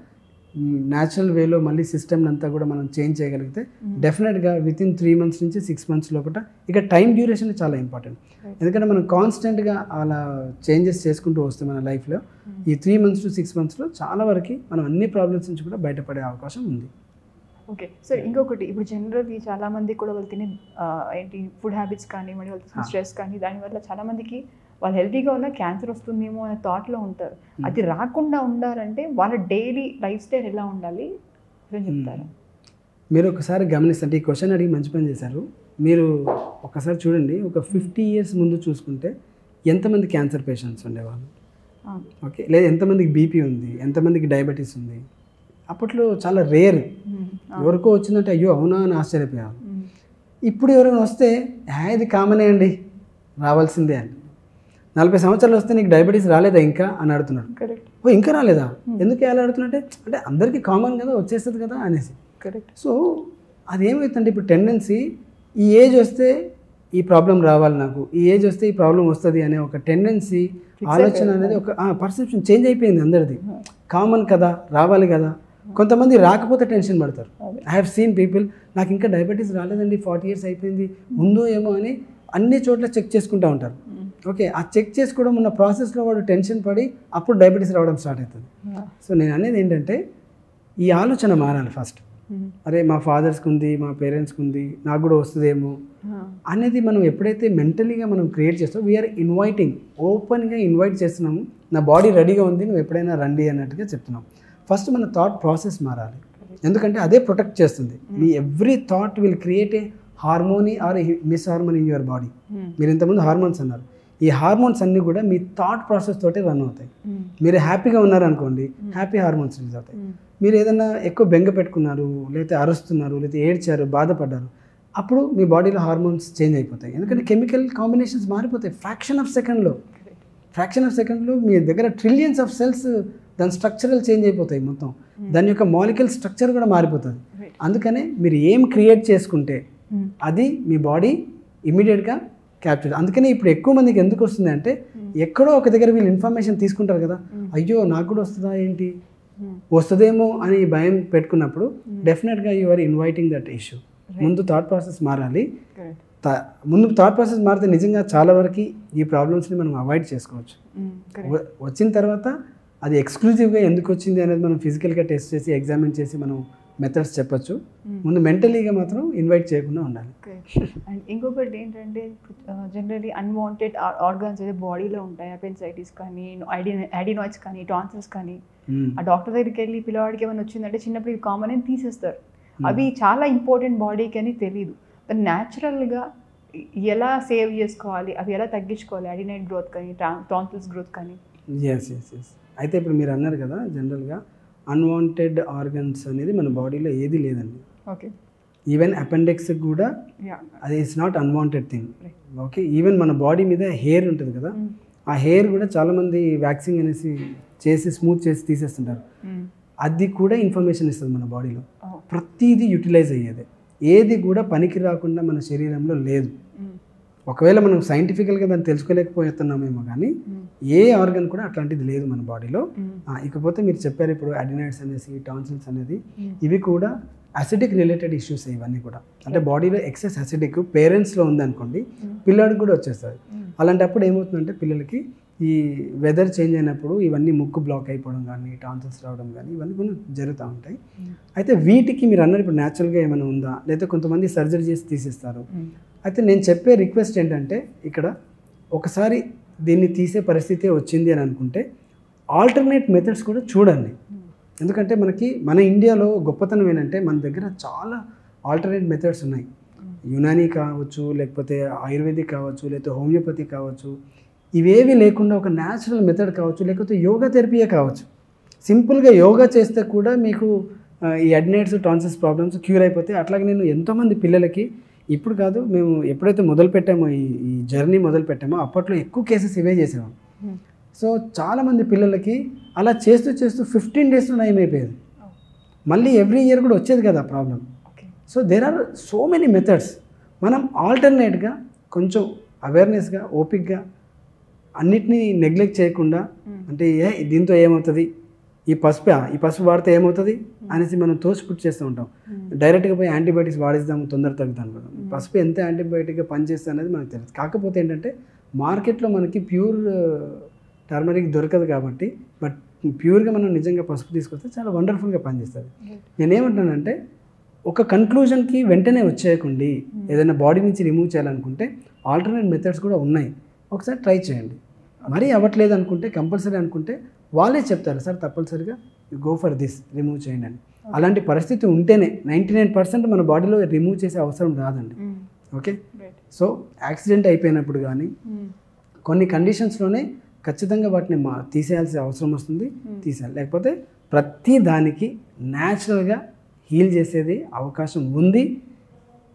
న్యాచురల్ వేలో మళ్ళీ సిస్టమ్ అంతా కూడా మనం చేంజ్ చేయగలిగితే డెఫినెట్గా వితిన్ 3 months నుంచి 6 months లోపల ఇక టైం డ్యూరేషన్ చాలా ఇంపార్టెంట్. ఎందుకంటే మనం కాన్స్టెంట్గా అలా చేంజెస్ చేసుకుంటూ వస్తే మన లైఫ్లో ఈ 3 months to 6 monthsలో చాలా వరకు మనం అన్ని ప్రాబ్లమ్స్ నుంచి కూడా బయటపడే అవకాశం ఉంది. ఓకే సార్, ఇంకొకటి ఇప్పుడు జనరల్లీ చాలామంది కూడా వాళ్ళు తినే ఏంటి ఫుడ్ హ్యాబిట్స్ కానీ మరి వాళ్ళు స్ట్రెస్ కానీ దానివల్ల చాలామందికి వాళ్ళు హెల్తీగా ఉన్న క్యాన్సర్ వస్తుందేమో అనే థాట్లో ఉంటారు. అది రాకుండా ఉండాలంటే వాళ్ళ డైలీ లైఫ్ స్టైల్ ఎలా ఉండాలి చెప్తారు? మీరు ఒకసారి గమనిస్తే ఈ క్వశ్చన్ అడిగి మంచి పని చేశారు. మీరు ఒకసారి చూడండి, ఒక 50 years ముందు చూసుకుంటే ఎంతమంది క్యాన్సర్ పేషెంట్స్ ఉండేవాళ్ళు? ఓకే, లేదా ఎంతమందికి బీపీ ఉంది, ఎంతమందికి డయాబెటీస్ ఉంది? అప్పట్లో చాలా రేర్, ఎవరికో వచ్చిందంటే అయ్యో అవునా అని ఆశ్చర్యపోయారు. ఇప్పుడు ఎవరైనా వస్తే ఇది కామనే అండి, రావాల్సిందే అని. 40 సంవత్సరాలు వస్తే నీకు డయాబెటీస్ రాలేదా ఇంకా అని అడుగుతున్నాడు. ఓ ఇంకా రాలేదా, ఎందుకు ఎలా అడుగుతున్నట్టే అంటే అందరికీ కామన్ కదా, వచ్చేస్తుంది కదా అనేసి. సో అదేమవుతుందంటే ఇప్పుడు టెండెన్సీ ఈ ఏజ్ వస్తే ఈ ప్రాబ్లం రావాలి, నాకు ఈ ఏజ్ వస్తే ఈ ప్రాబ్లం వస్తుంది అనే ఒక టెండెన్సీ, ఆలోచన అనేది ఒక పర్సెప్షన్ చేంజ్ అయిపోయింది అందరిది. కామన్ కదా, రావాలి కదా. కొంతమంది రాకపోతే టెన్షన్ పడతారు. ఐ హ్యావ్ సీన్ పీపుల్, నాకు ఇంకా డయాబెటీస్ రాలేదండి, 40 years అయిపోయింది, ఉందో ఏమో అని అన్ని చోట్ల చెక్ చేసుకుంటూ ఉంటారు. ఓకే, ఆ చెక్ చేసుకోవడం ఉన్న ప్రాసెస్లో వాడు టెన్షన్ పడి అప్పుడు డయాబెటీస్ రావడం స్టార్ట్ అవుతుంది. సో నేను అనేది ఏంటంటే ఈ ఆలోచన మారాలి ఫస్ట్. అరే మా ఫాదర్స్కి ఉంది, మా పేరెంట్స్కి ఉంది, నాకు కూడా వస్తుందేమో అనేది మనం ఎప్పుడైతే మెంటలీగా మనం క్రియేట్ చేస్తామో వీఆర్ ఇన్వైటింగ్, ఓపెన్గా ఇన్వైట్ చేస్తున్నాము, నా బాడీ రెడీగా ఉంది, నువ్వు ఎప్పుడైనా రండి అన్నట్టుగా చెప్తున్నాం. ఫస్ట్ మన థాట్ ప్రాసెస్ మారాలి, ఎందుకంటే అదే ప్రొటెక్ట్ చేస్తుంది. మీ every thought will create a harmony or miss hormone in your body. మీరు ఇంతకుముందు హార్మోన్స్ అన్నారు, ఈ హార్మోన్స్ అన్నీ కూడా మీ థాట్ ప్రాసెస్ తోటే రన్ అవుతాయి. మీరు హ్యాపీగా ఉన్నారనుకోండి, హ్యాపీ హార్మోన్స్ రిలీజ్ అవుతాయి. మీరు ఏదైనా ఎక్కువ బెంగ పెట్టుకున్నారు, లేకపోతే అరుస్తున్నారు, లేకపోతే ఏడ్చారు, బాధపడ్డారు, అప్పుడు మీ బాడీలో హార్మోన్స్ చేంజ్ అయిపోతాయి. ఎందుకంటే కెమికల్ కాంబినేషన్స్ మారిపోతాయి ఫ్రాక్షన్ ఆఫ్ సెకండ్లో. మీ దగ్గర ట్రిలియన్స్ ఆఫ్ సెల్స్ దాని స్ట్రక్చరల్ చేంజ్ అయిపోతాయి మొత్తం, దాని యొక్క మాలిక్యూల్ స్ట్రక్చర్ కూడా మారిపోతుంది. అందుకనే మీరు ఏం క్రియేట్ చేసుకుంటే అది మీ బాడీ ఇమీడియట్గా క్యాప్చర్. అందుకనే ఇప్పుడు ఎక్కువ మందికి ఎందుకు వస్తుంది అంటే ఎక్కడో ఒక దగ్గర వీళ్ళు ఇన్ఫర్మేషన్ తీసుకుంటారు కదా, అయ్యో నాకు కూడా వస్తుందా ఏంటి, వస్తుందేమో అని భయం పెట్టుకున్నప్పుడు డెఫినెట్గా you are inviting that issue. ముందు థాట్ ప్రాసెస్ మారాలి. ముందు థాట్ ప్రాసెస్ మారితే నిజంగా చాలా వరకు ఈ ప్రాబ్లమ్స్ని మనం అవాయిడ్ చేసుకోవచ్చు. వచ్చిన తర్వాత అది ఎక్స్క్లూజివ్గా ఎందుకు వచ్చింది అనేది మనం ఫిజికల్గా టెస్ట్ చేసి ఎగ్జామిన్ చేసి మనం మెథడ్స్ చెప్పచ్చు. ముందు మెంటలీగా మాత్రం ఇన్వైట్ చేయకుండా ఉండాలి. అండ్ ఇంకొకటి ఏంటంటే జనరలీ అన్వాంటెడ్ ఆర్గాన్స్ అయితే బాడీలో ఉంటాయి, అపెండిసైటిస్ కానీ, అడినాయిడ్స్ కానీ, టాన్సిల్స్ కానీ. ఆ డాక్టర్ దగ్గరికి వెళ్ళి పిల్లవాడికి ఏమైనా వచ్చిందంటే చిన్నప్పుడు ఇవి కామన్ అని తీసేస్తారు. అవి చాలా ఇంపార్టెంట్ బాడీకి అని తెలియదు. న్యాచురల్గా ఎలా సేవ్ చేసుకోవాలి, అవి ఎలా తగ్గించుకోవాలి, అడినాయిడ్ గ్రోత్ కానీ, టాన్సిల్స్ గ్రోత్ కానీ? ఎస్. అయితే ఇప్పుడు మీరు అన్నారు కదా, జనరల్గా అన్వాంటెడ్ ఆర్గన్స్ అనేది మన బాడీలో ఏది లేదండి. ఓకే, ఈవెన్ అపెండిక్స్ కూడా అది it's not unwanted thing. Okay, even మన బాడీ మీద హెయిర్ ఉంటుంది కదా, ఆ హెయిర్ కూడా చాలామంది వ్యాక్సింగ్ అనేసి చేసి స్మూత్ చేసి తీసేస్తుంటారు. అది కూడా ఇన్ఫర్మేషన్ ఇస్తుంది మన బాడీలో. ప్రతిదీ యూటిలైజ్ అయ్యేది, ఏది కూడా పనికి రాకుండా మన శరీరంలో లేదు. ఒకవేళ మనం సైంటిఫికల్గా దాన్ని తెలుసుకోలేకపోతున్నామేమో కానీ ఏ ఆర్గన్ కూడా అట్లాంటిది లేదు మన బాడీలో. ఇకపోతే మీరు చెప్పారు ఇప్పుడు అడినాయిడ్స్ అనేసి టాన్సిల్స్ అనేది ఇవి కూడా అసిడిక్ రిలేటెడ్ ఇష్యూస్ ఇవన్నీ కూడా. అంటే బాడీలో ఎక్సెస్ అసిడిక్ పేరెంట్స్లో ఉందనుకోండి పిల్లాడికి కూడా వచ్చేస్తుంది. అలాంటప్పుడు ఏమవుతుందంటే పిల్లలకి ఈ వెదర్ చేంజ్ అయినప్పుడు ఇవన్నీ ముక్కు బ్లాక్ అయిపోవడం కానీ టాన్సిల్స్ రావడం కానీ ఇవన్నీ కొన్ని జరుగుతూ ఉంటాయి. అయితే వీటికి మీరు అన్నారు ఇప్పుడు న్యాచురల్గా ఏమైనా ఉందా లేదా కొంతమంది సర్జరీ చేసి తీసేస్తారు. అయితే నేను చెప్పే రిక్వెస్ట్ ఏంటంటే ఇక్కడ ఒకసారి దీన్ని తీసే పరిస్థితి వచ్చింది అని అనుకుంటే ఆల్టర్నేట్ మెథడ్స్ కూడా చూడండి. ఎందుకంటే మన ఇండియాలో గొప్పతనం ఏంటంటే మన దగ్గర చాలా ఆల్టర్నేట్ మెథడ్స్ ఉన్నాయి. యునానీ కావచ్చు, లేకపోతే ఆయుర్వేదిక్ కావచ్చు, లేకపోతే హోమియోపతి కావచ్చు, ఇవేవి లేకుండా ఒక న్యాచురల్ మెథడ్ కావచ్చు, లేకపోతే యోగా థెరపీయే కావచ్చు. సింపుల్గా యోగా చేస్తే కూడా మీకు ఈ అడినైడ్స్ టాన్సిల్స్ ప్రాబ్లమ్స్ క్యూర్ అయిపోతాయి. అట్లాగే నేను ఎంతోమంది పిల్లలకి ఇప్పుడు కాదు, మేము ఎప్పుడైతే మొదలు పెట్టామో ఈ జర్నీ మొదలు పెట్టామో అప్పట్లో ఎక్కువ కేసెస్ ఇవే చేసేవాం. సో చాలామంది పిల్లలకి అలా చేస్తూ 15 డేస్లో నయమైపోయేది. మళ్ళీ ఎవ్రీ ఇయర్ కూడా వచ్చేది కదా problem. So there are so many methods. మనం ఆల్టర్నేట్గా కొంచెం అవేర్నెస్గా ఓపిక్గా అన్నిటినీ నెగ్లెక్ట్ చేయకుండా అంటే దీంతో ఏమవుతుంది, ఈ పసుపు వాడితే ఏమవుతుంది అనేసి మనం తోసిపుట్టు చేస్తూ ఉంటాం. డైరెక్ట్గా పోయి యాంటీబయాటిక్స్ వాడిస్తాము తొందర తగ్గుతాం కదా. పసుపు ఎంత యాంటీబయాటిక్గా పనిచేస్తుంది అనేది మనకు తెలుసు. కాకపోతే ఏంటంటే మార్కెట్లో మనకి ప్యూర్ టర్మరిక్ దొరకదు కాబట్టి, బట్ ప్యూర్గా మనం నిజంగా పసుపు తీసుకొస్తే చాలా వండర్ఫుల్గా పనిచేస్తుంది. నేనేమంటానంటే ఒక కన్క్లూజన్కి వెంటనే వచ్చేయకండి. ఏదైనా బాడీ నుంచి రిమూవ్ చేయాలనుకుంటే ఆల్టర్నేట్ మెథడ్స్ కూడా ఉన్నాయి, ఒకసారి ట్రై చేయండి. మరీ అవ్వట్లేదు అనుకుంటే కంపల్సరీ అనుకుంటే వాళ్ళే చెప్తారు సార్ తప్పనిసరిగా గో ఫర్ దిస్ రిమూవ్ చేయండి అని. అలాంటి పరిస్థితి ఉంటేనే 99% మన బాడీలో రిమూవ్ చేసే అవసరం రాదండి. ఓకే, సో యాక్సిడెంట్ అయిపోయినప్పుడు కానీ కొన్ని కండిషన్స్లోనే ఖచ్చితంగా వాటిని తీసేయాల్సిన అవసరం వస్తుంది, తీసేయాలి. లేకపోతే ప్రతి దానికి న్యాచురల్గా హీల్ చేసేది అవకాశం ఉంది.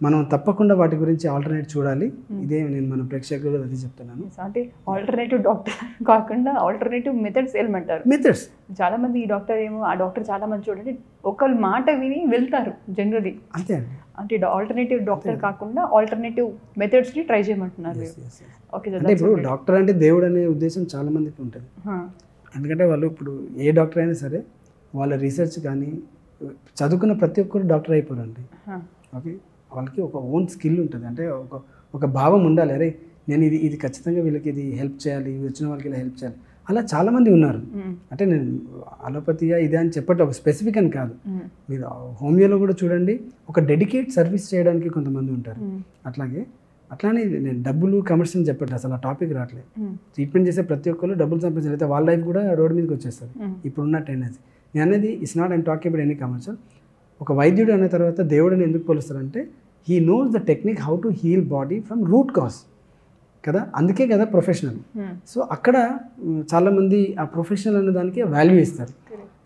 మనం తప్పకుండా వాటి గురించి ఆల్టర్నేట్ చూడాలి. ఇదే నేను మన ప్రేక్షకులు అది చెప్తున్నాను. అంటే ఆల్టర్నేటివ్ డాక్టర్ కాకుండా ఆల్టర్నేటివ్ మెథడ్స్ వెళ్ళమంటారు. మెథడ్స్ చాలా మంది ఈ డాక్టర్ ఏమో ఆ డాక్టర్ చాలా మంది చూడండి ఒకళ్ళ మాట విని వెళ్తారు జనరలీ. అంతే అండి. అంటే ఆల్టర్నేటివ్ డాక్టర్ కాకుండా ఆల్టర్నేటివ్ మెథడ్స్ని ట్రై చేయమంటున్నారు. ఓకే సార్, అంటే ఇప్పుడు డాక్టర్ అంటే దేవుడు అనే ఉద్దేశం చాలా మందికి ఉంటుంది. ఎందుకంటే వాళ్ళు ఇప్పుడు ఏ డాక్టర్ అయినా సరే వాళ్ళ రీసెర్చ్ కానీ చదువుకున్న ప్రతి ఒక్కరు డాక్టర్ అయిపోరండి. ఓకే, వాళ్ళకి ఒక ఓన్ స్కిల్ ఉంటుంది. అంటే ఒక భావం ఉండాలి, అరే నేను ఇది ఖచ్చితంగా వీళ్ళకి ఇది హెల్ప్ చేయాలి, వచ్చిన వాళ్ళకి ఇలా హెల్ప్ చేయాలి. అలా చాలామంది ఉన్నారు. అంటే నేను అలోపతియా ఇదే అని చెప్పట్టు ఒక స్పెసిఫిక్ అని కాదు. మీరు హోమియోలో కూడా చూడండి ఒక డెడికేట్ సర్వీస్ చేయడానికి కొంతమంది ఉంటారు. అట్లానే నేను డబ్బులు కమర్షియల్ చెప్పట్టు, అసలు ఆ టాపిక్ రావట్లేదు. ట్రీట్మెంట్ చేసే ప్రతి ఒక్కరు డబ్బులు సంపాదించాలి, అయితే వాళ్ళ లైఫ్ కూడా రోడ్ మీదకి వచ్చేస్తుంది ఇప్పుడున్న టెండెన్సీ. నేను అనేది it's not I'm talking about any commercial. ఒక వైద్యుడు అనే తర్వాత దేవుడిని ఎందుకు పోలుస్తారంటే he knows the technique how to heal body from root cause కదా, అందుకే కదా ప్రొఫెషనల్. సో అక్కడ చాలామంది ఆ ప్రొఫెషనల్ అనే దానికి వాల్యూ ఇస్తారు.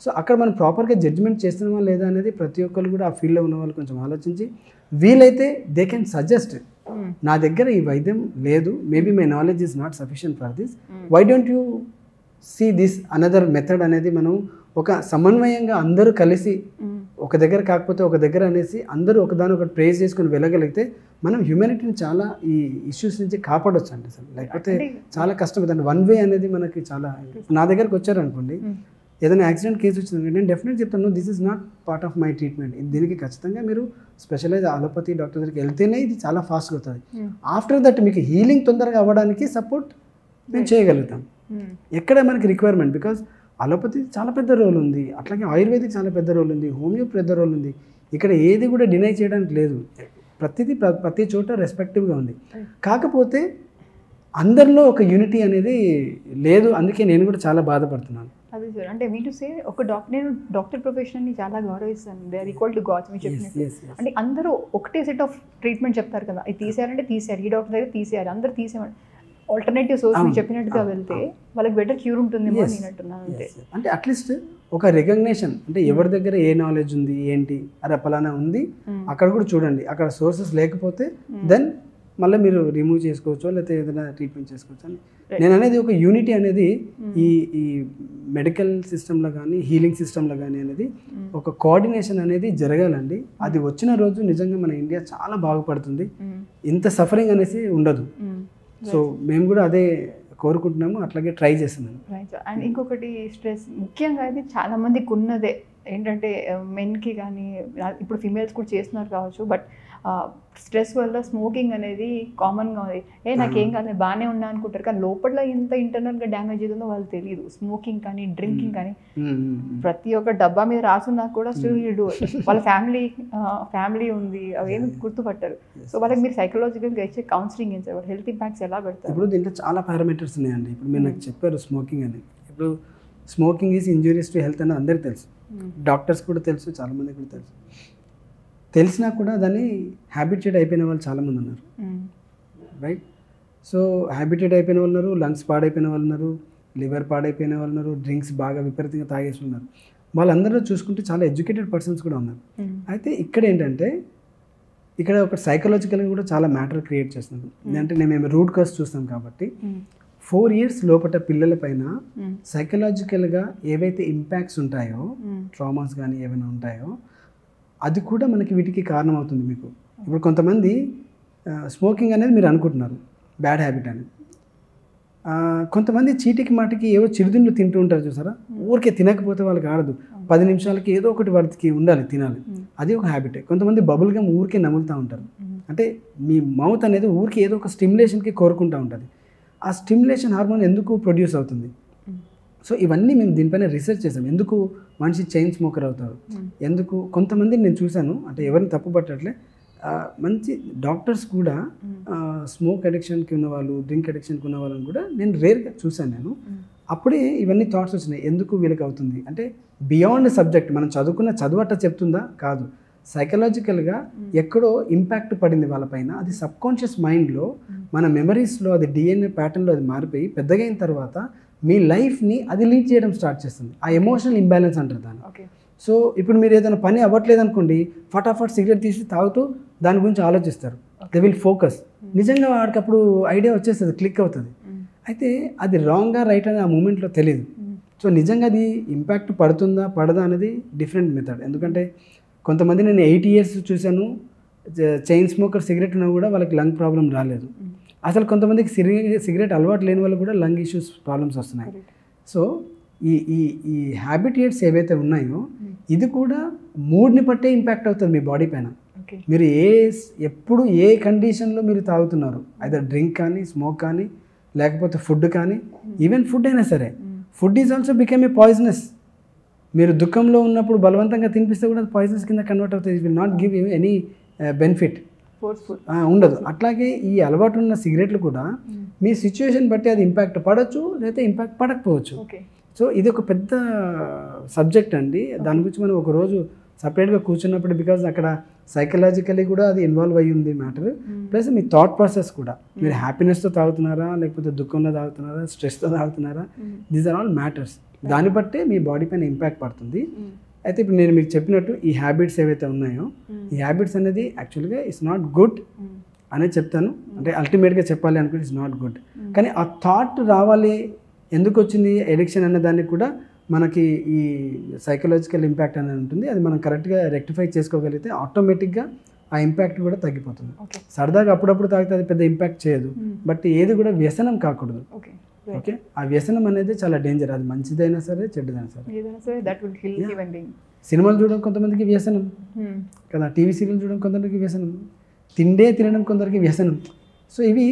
సో అక్కడ మనం ప్రాపర్గా జడ్జిమెంట్ చేస్తున్నామా లేదా అనేది ప్రతి ఒక్కరు కూడా ఆ ఫీల్డ్లో ఉన్న వాళ్ళు కొంచెం ఆలోచించి వీలైతే దే కెన్ సజెస్ట్, నా దగ్గర ఈ వైద్యం లేదు, maybe my knowledge is not sufficient for this, why don't you see this another method అనేది మనం ఒక సమన్వయంగా అందరూ కలిసి ఒక దగ్గర కాకపోతే ఒక దగ్గర అనేసి అందరూ ఒకదాని ఒకటి ప్రేజ్ చేసుకుని వెళ్ళగలిగితే మనం హ్యూమానిటీని చాలా ఈ ఇష్యూస్ నుంచి కాపాడొచ్చు అండి. అసలు లేకపోతే చాలా కష్టం. వన్ వే అనేది మనకి చాలా. నా దగ్గరకు వచ్చారనుకోండి, ఏదైనా యాక్సిడెంట్ కేసు వచ్చింది, నేను డెఫినెట్గా చెప్తాను this is not part of my treatment, దీనికి ఖచ్చితంగా మీరు స్పెషలైజ్ అలోపతి డాక్టర్ దగ్గరికి వెళ్తేనే ఇది చాలా ఫాస్ట్గా అవుతుంది. ఆఫ్టర్ దట్ మీకు హీలింగ్ తొందరగా అవ్వడానికి సపోర్ట్ మేము చేయగలుగుతాం. ఎక్కడ మనకి రిక్వైర్మెంట్, బికాజ్ అలోపతి చాలా పెద్ద రోల్ ఉంది, అట్లాగే ఆయుర్వేదిక్ చాలా పెద్ద రోల్ ఉంది, హోమియో పెద్ద రోల్ ఉంది. ఇక్కడ ఏది కూడా డినై చేయడానికి లేదు, ప్రతి చోట రెస్పెక్టివ్గా ఉంది. కాకపోతే అందరిలో ఒక యూనిటీ అనేది లేదు. అందుకే నేను కూడా చాలా బాధపడుతున్నాను. అదే సార్, అంటే మీ టు సే నేను డాక్టర్ ప్రొఫెషన్ని చాలా గౌరవిస్తాను. They are equal to gods మీరు చెప్పినట్టు. అంటే అందరూ ఒకటే సెట్ ఆఫ్ ట్రీట్మెంట్ చెప్తారు కదా, ఇది తీసేయాలంటే తీసేయాలి, ఈ డాక్టర్ దగ్గర తీసేయాలి, అందరూ తీసేయాలి. ఆల్టర్నేటివ్ సోర్స్ మీరు చెప్పినట్టుగా వెళ్తే వాళ్ళకి బెటర్ క్యూర్ ఉంటుందేమో నేను అంటున్నాను. అంతే. అంటే అట్లీస్ట్ ఒక రికగ్నేషన్, అంటే ఎవరి దగ్గర ఏ నాలెడ్జ్ ఉంది ఏంటి, అరే పలానా ఉంది అక్కడ కూడా చూడండి. అక్కడ సోర్సెస్ లేకపోతే దెన్ మళ్ళీ మీరు రిమూవ్ చేసుకోవచ్చు, లేకపోతే ఏదైనా ట్రీట్మెంట్ చేసుకోవచ్చు అని నేను అనేది. ఒక యూనిటీ అనేది ఈ మెడికల్ సిస్టంలో కానీ హీలింగ్ సిస్టంలో కానీ అనేది ఒక కోఆర్డినేషన్ అనేది జరగాలండి. అది వచ్చిన రోజు నిజంగా మన ఇండియా చాలా బాగుపడుతుంది, ఇంత సఫరింగ్ అనేసి ఉండదు. సో మేము కూడా అదే కోరుకుంటున్నాము, అట్లాగే ట్రై చేస్తున్నాము. అండ్ ఇంకొకటి స్ట్రెస్ ముఖ్యంగా అది చాలా మందికి ఉన్నదే ఏంటంటే మెన్కి కానీ ఇప్పుడు ఫిమేల్స్ కూడా చేస్తున్నారు కావచ్చు, బట్ స్ట్రెస్ వల్ల స్మోకింగ్ అనేది కామన్గా ఉంది. నాకేం కాదు బాగానే ఉన్నా అనుకుంటారు, కానీ లోపల ఎంత ఇంటర్నల్గా డ్యామేజ్ అవుతుందో వాళ్ళు తెలియదు. స్మోకింగ్ కానీ డ్రింకింగ్ కానీ ప్రతి ఒక్క డబ్బా మీద రాసున్నా కూడా స్టిల్ యూ డూ. వాళ్ళ ఫ్యామిలీ ఉంది అవేమి గుర్తుపట్టారు. సో వాళ్ళకి మీరు సైకలాజికల్గా ఇచ్చే కౌన్సిలింగ్ ఏం సార్, వాళ్ళ హెల్త్ ఇంపాక్ట్స్ ఎలా పెడతారు? ఇప్పుడు దీంట్లో చాలా పారామీటర్స్ ఉన్నాయండి. ఇప్పుడు మీరు నాకు చెప్పారు స్మోకింగ్ అని. ఇప్పుడు smoking is injurious to health అని అందరికీ తెలుసు, డాక్టర్స్ కూడా తెలుసు, చాలామంది కూడా తెలుసు. తెలిసినా కూడా దాన్ని హ్యాబిటెడ్ అయిపోయిన వాళ్ళు చాలామంది ఉన్నారు, రైట్? సో హ్యాబిటెడ్ అయిపోయిన వాళ్ళు ఉన్నారు, లంగ్స్ పాడైపోయిన వాళ్ళు ఉన్నారు, లివర్ పాడైపోయిన వాళ్ళు ఉన్నారు, డ్రింక్స్ బాగా విపరీతంగా తాగేసి ఉన్నారు. వాళ్ళందరూ చూసుకుంటే చాలా ఎడ్యుకేటెడ్ పర్సన్స్ కూడా ఉన్నారు. అయితే ఇక్కడ ఏంటంటే ఇక్కడ ఒక సైకలాజికల్గా కూడా చాలా మ్యాటర్ క్రియేట్ చేస్తుంది. అంటే మేము రూట్ కాజ్ చూస్తాం కాబట్టి 4 years లోపల పిల్లల పైన సైకలాజికల్గా ఏవైతే ఇంపాక్ట్స్ ఉంటాయో, ట్రామాస్ కానీ ఏమైనా ఉంటాయో, అది కూడా మనకి వీటికి కారణం అవుతుంది. మీకు ఇప్పుడు కొంతమంది స్మోకింగ్ అనేది మీరు అనుకుంటున్నారు బ్యాడ్ హ్యాబిట్ అని, కొంతమంది చీటికి మాటికి ఏవో చిరుతిండ్లు తింటూ ఉంటారు చూసారా, ఊరికే తినకపోతే వాళ్ళకి ఆడదు, 10 నిమిషాలకి ఏదో ఒకటి వాటికి ఉండాలి, తినాలి, అది ఒక హ్యాబిటే. కొంతమంది బబుల్ గమ్ ఊరికే నములుతూ ఉంటారు, అంటే మీ మౌత్ అనేది ఊరికి ఏదో ఒక స్టిమ్యులేషన్కి కోరుకుంటూ ఉంటుంది. ఆ స్టిమ్యులేషన్ హార్మోన్ ఎందుకు ప్రొడ్యూస్ అవుతుంది? సో ఇవన్నీ మేము దీనిపైన రీసెర్చ్ చేసాం. ఎందుకు మనిషి చైన్ స్మోకర్ అవుతారు, ఎందుకు కొంతమంది నేను చూశాను, అంటే ఎవరిని తప్పు పట్టట్లే, మంచి డాక్టర్స్ కూడా స్మోక్ అడిక్షన్కి ఉన్నవాళ్ళు, డ్రింక్ అడిక్షన్కి ఉన్న వాళ్ళని కూడా నేను రేర్గా చూశాను. నేను అప్పుడే ఇవన్నీ థాట్స్ వచ్చినాయి, ఎందుకు వీళ్ళకి అవుతుంది అంటే బియాండ్ సబ్జెక్ట్. మనం చదువుకున్న చదువట చెప్తుందా? కాదు, సైకలాజికల్గా ఎక్కడో ఇంపాక్ట్ పడింది వాళ్ళపైన. అది సబ్కాన్షియస్ మైండ్లో, మన మెమరీస్లో, అది డిఎన్ఏ ప్యాటర్న్లో అది మారిపోయి పెద్దగా అయిన తర్వాత మీ లైఫ్ని అది లీడ్ చేయడం స్టార్ట్ చేస్తుంది. ఆ ఎమోషనల్ ఇంబ్యాలెన్స్ అంటారు దాన్ని. సో ఇప్పుడు మీరు ఏదైనా పని అవ్వట్లేదు అనుకోండి, ఫటాఫట్ సిగరెట్ తీసి తాగుతూ దాని గురించి ఆలోచిస్తారు, దే విల్ ఫోకస్. నిజంగా వాడికి అప్పుడు ఐడియా వచ్చేస్తుంది, క్లిక్ అవుతుంది. అయితే అది రాంగా రైట్ అని ఆ మూమెంట్లో తెలియదు. సో నిజంగా అది ఇంపాక్ట్ పడుతుందా పడదా అనేది డిఫరెంట్ మెథడ్. ఎందుకంటే కొంతమంది నేను 8 years చూశాను, చైన్ స్మోకర్ సిగరెట్ ఉన్నా కూడా వాళ్ళకి లంగ్ ప్రాబ్లం రాలేదు. అసలు కొంతమందికి సిగరెట్ అలవాటు లేని వాళ్ళు కూడా లంగ్ ఇష్యూస్ ప్రాబ్లమ్స్ వస్తున్నాయి. సో ఈ ఈ ఈ హ్యాబిటేట్స్ ఏవైతే ఉన్నాయో ఇది కూడా మూడ్ని బట్టే ఇంపాక్ట్ అవుతుంది మీ బాడీ పైన. మీరు ఎప్పుడు ఏ కండిషన్లో మీరు తాగుతున్నారు, ఐదర్ డ్రింక్ కానీ, స్మోక్ కానీ, లేకపోతే ఫుడ్ కానీ, ఈవెన్ ఫుడ్ అయినా సరే, food is also become a poisonous. మీరు దుఃఖంలో ఉన్నప్పుడు బలవంతంగా తినిపిస్తే కూడా అది పాయిజనస్ కింద కన్వర్ట్ అవుతుంది. It will not give you any benefit, ఉండదు. అట్లాగే ఈ అలవాటు ఉన్న సిగరెట్లు కూడా మీ సిచ్యువేషన్ బట్టి అది ఇంపాక్ట్ పడవచ్చు, లేకపోతే ఇంపాక్ట్ పడకపోవచ్చు. సో ఇది ఒక పెద్ద సబ్జెక్ట్ అండి. దాని గురించి మనం ఒక రోజు సపరేట్గా కూర్చున్నప్పుడు, బికాజ్ అక్కడ సైకలాజికలీ కూడా అది ఇన్వాల్వ్ అయ్యి ఉంది మ్యాటర్, ప్లస్ మీ థాట్ ప్రాసెస్ కూడా. మీరు హ్యాపీనెస్తో తాగుతున్నారా, లేకపోతే దుఃఖంలో తాగుతున్నారా, స్ట్రెస్తో తాగుతున్నారా, దీస్ ఆర్ ఆల్ మ్యాటర్స్. దాన్ని బట్టే మీ బాడీ పైన ఇంపాక్ట్ పడుతుంది. అయితే ఇప్పుడు నేను మీకు చెప్పినట్టు ఈ హ్యాబిట్స్ ఏవైతే ఉన్నాయో, ఈ హ్యాబిట్స్ అనేది యాక్చువల్గా ఇట్స్ నాట్ గుడ్ అనేది చెప్తాను. అంటే అల్టిమేట్గా చెప్పాలి అనుకుంటే ఇట్స్ నాట్ గుడ్. కానీ ఆ థాట్ రావాలి, ఎందుకు వచ్చింది ఎడిక్షన్ అనే దానికి కూడా మనకి ఈ సైకలాజికల్ ఇంపాక్ట్ అనేది ఉంటుంది. అది మనం కరెక్ట్గా రెక్టిఫై చేసుకోగలిగితే ఆటోమేటిక్గా ఆ ఇంపాక్ట్ కూడా తగ్గిపోతుంది. సరదాగా అప్పుడప్పుడు తాగితే అది పెద్ద ఇంపాక్ట్ చేయదు, బట్ ఏది కూడా వ్యసనం కాకూడదు. ఓకే, ఆ వ్యసనం అనేది చాలా డేంజర్. అది మంచిదైనా సరే, చెడ్డదైనా సరే. సినిమాలు చూడడం కొంతమందికి వ్యసనం కదా, టీవీ సీరియల్ చూడడం కొంతమందికి వ్యసనం, తినడం కొందరికి వ్యసనం. సో ఇవి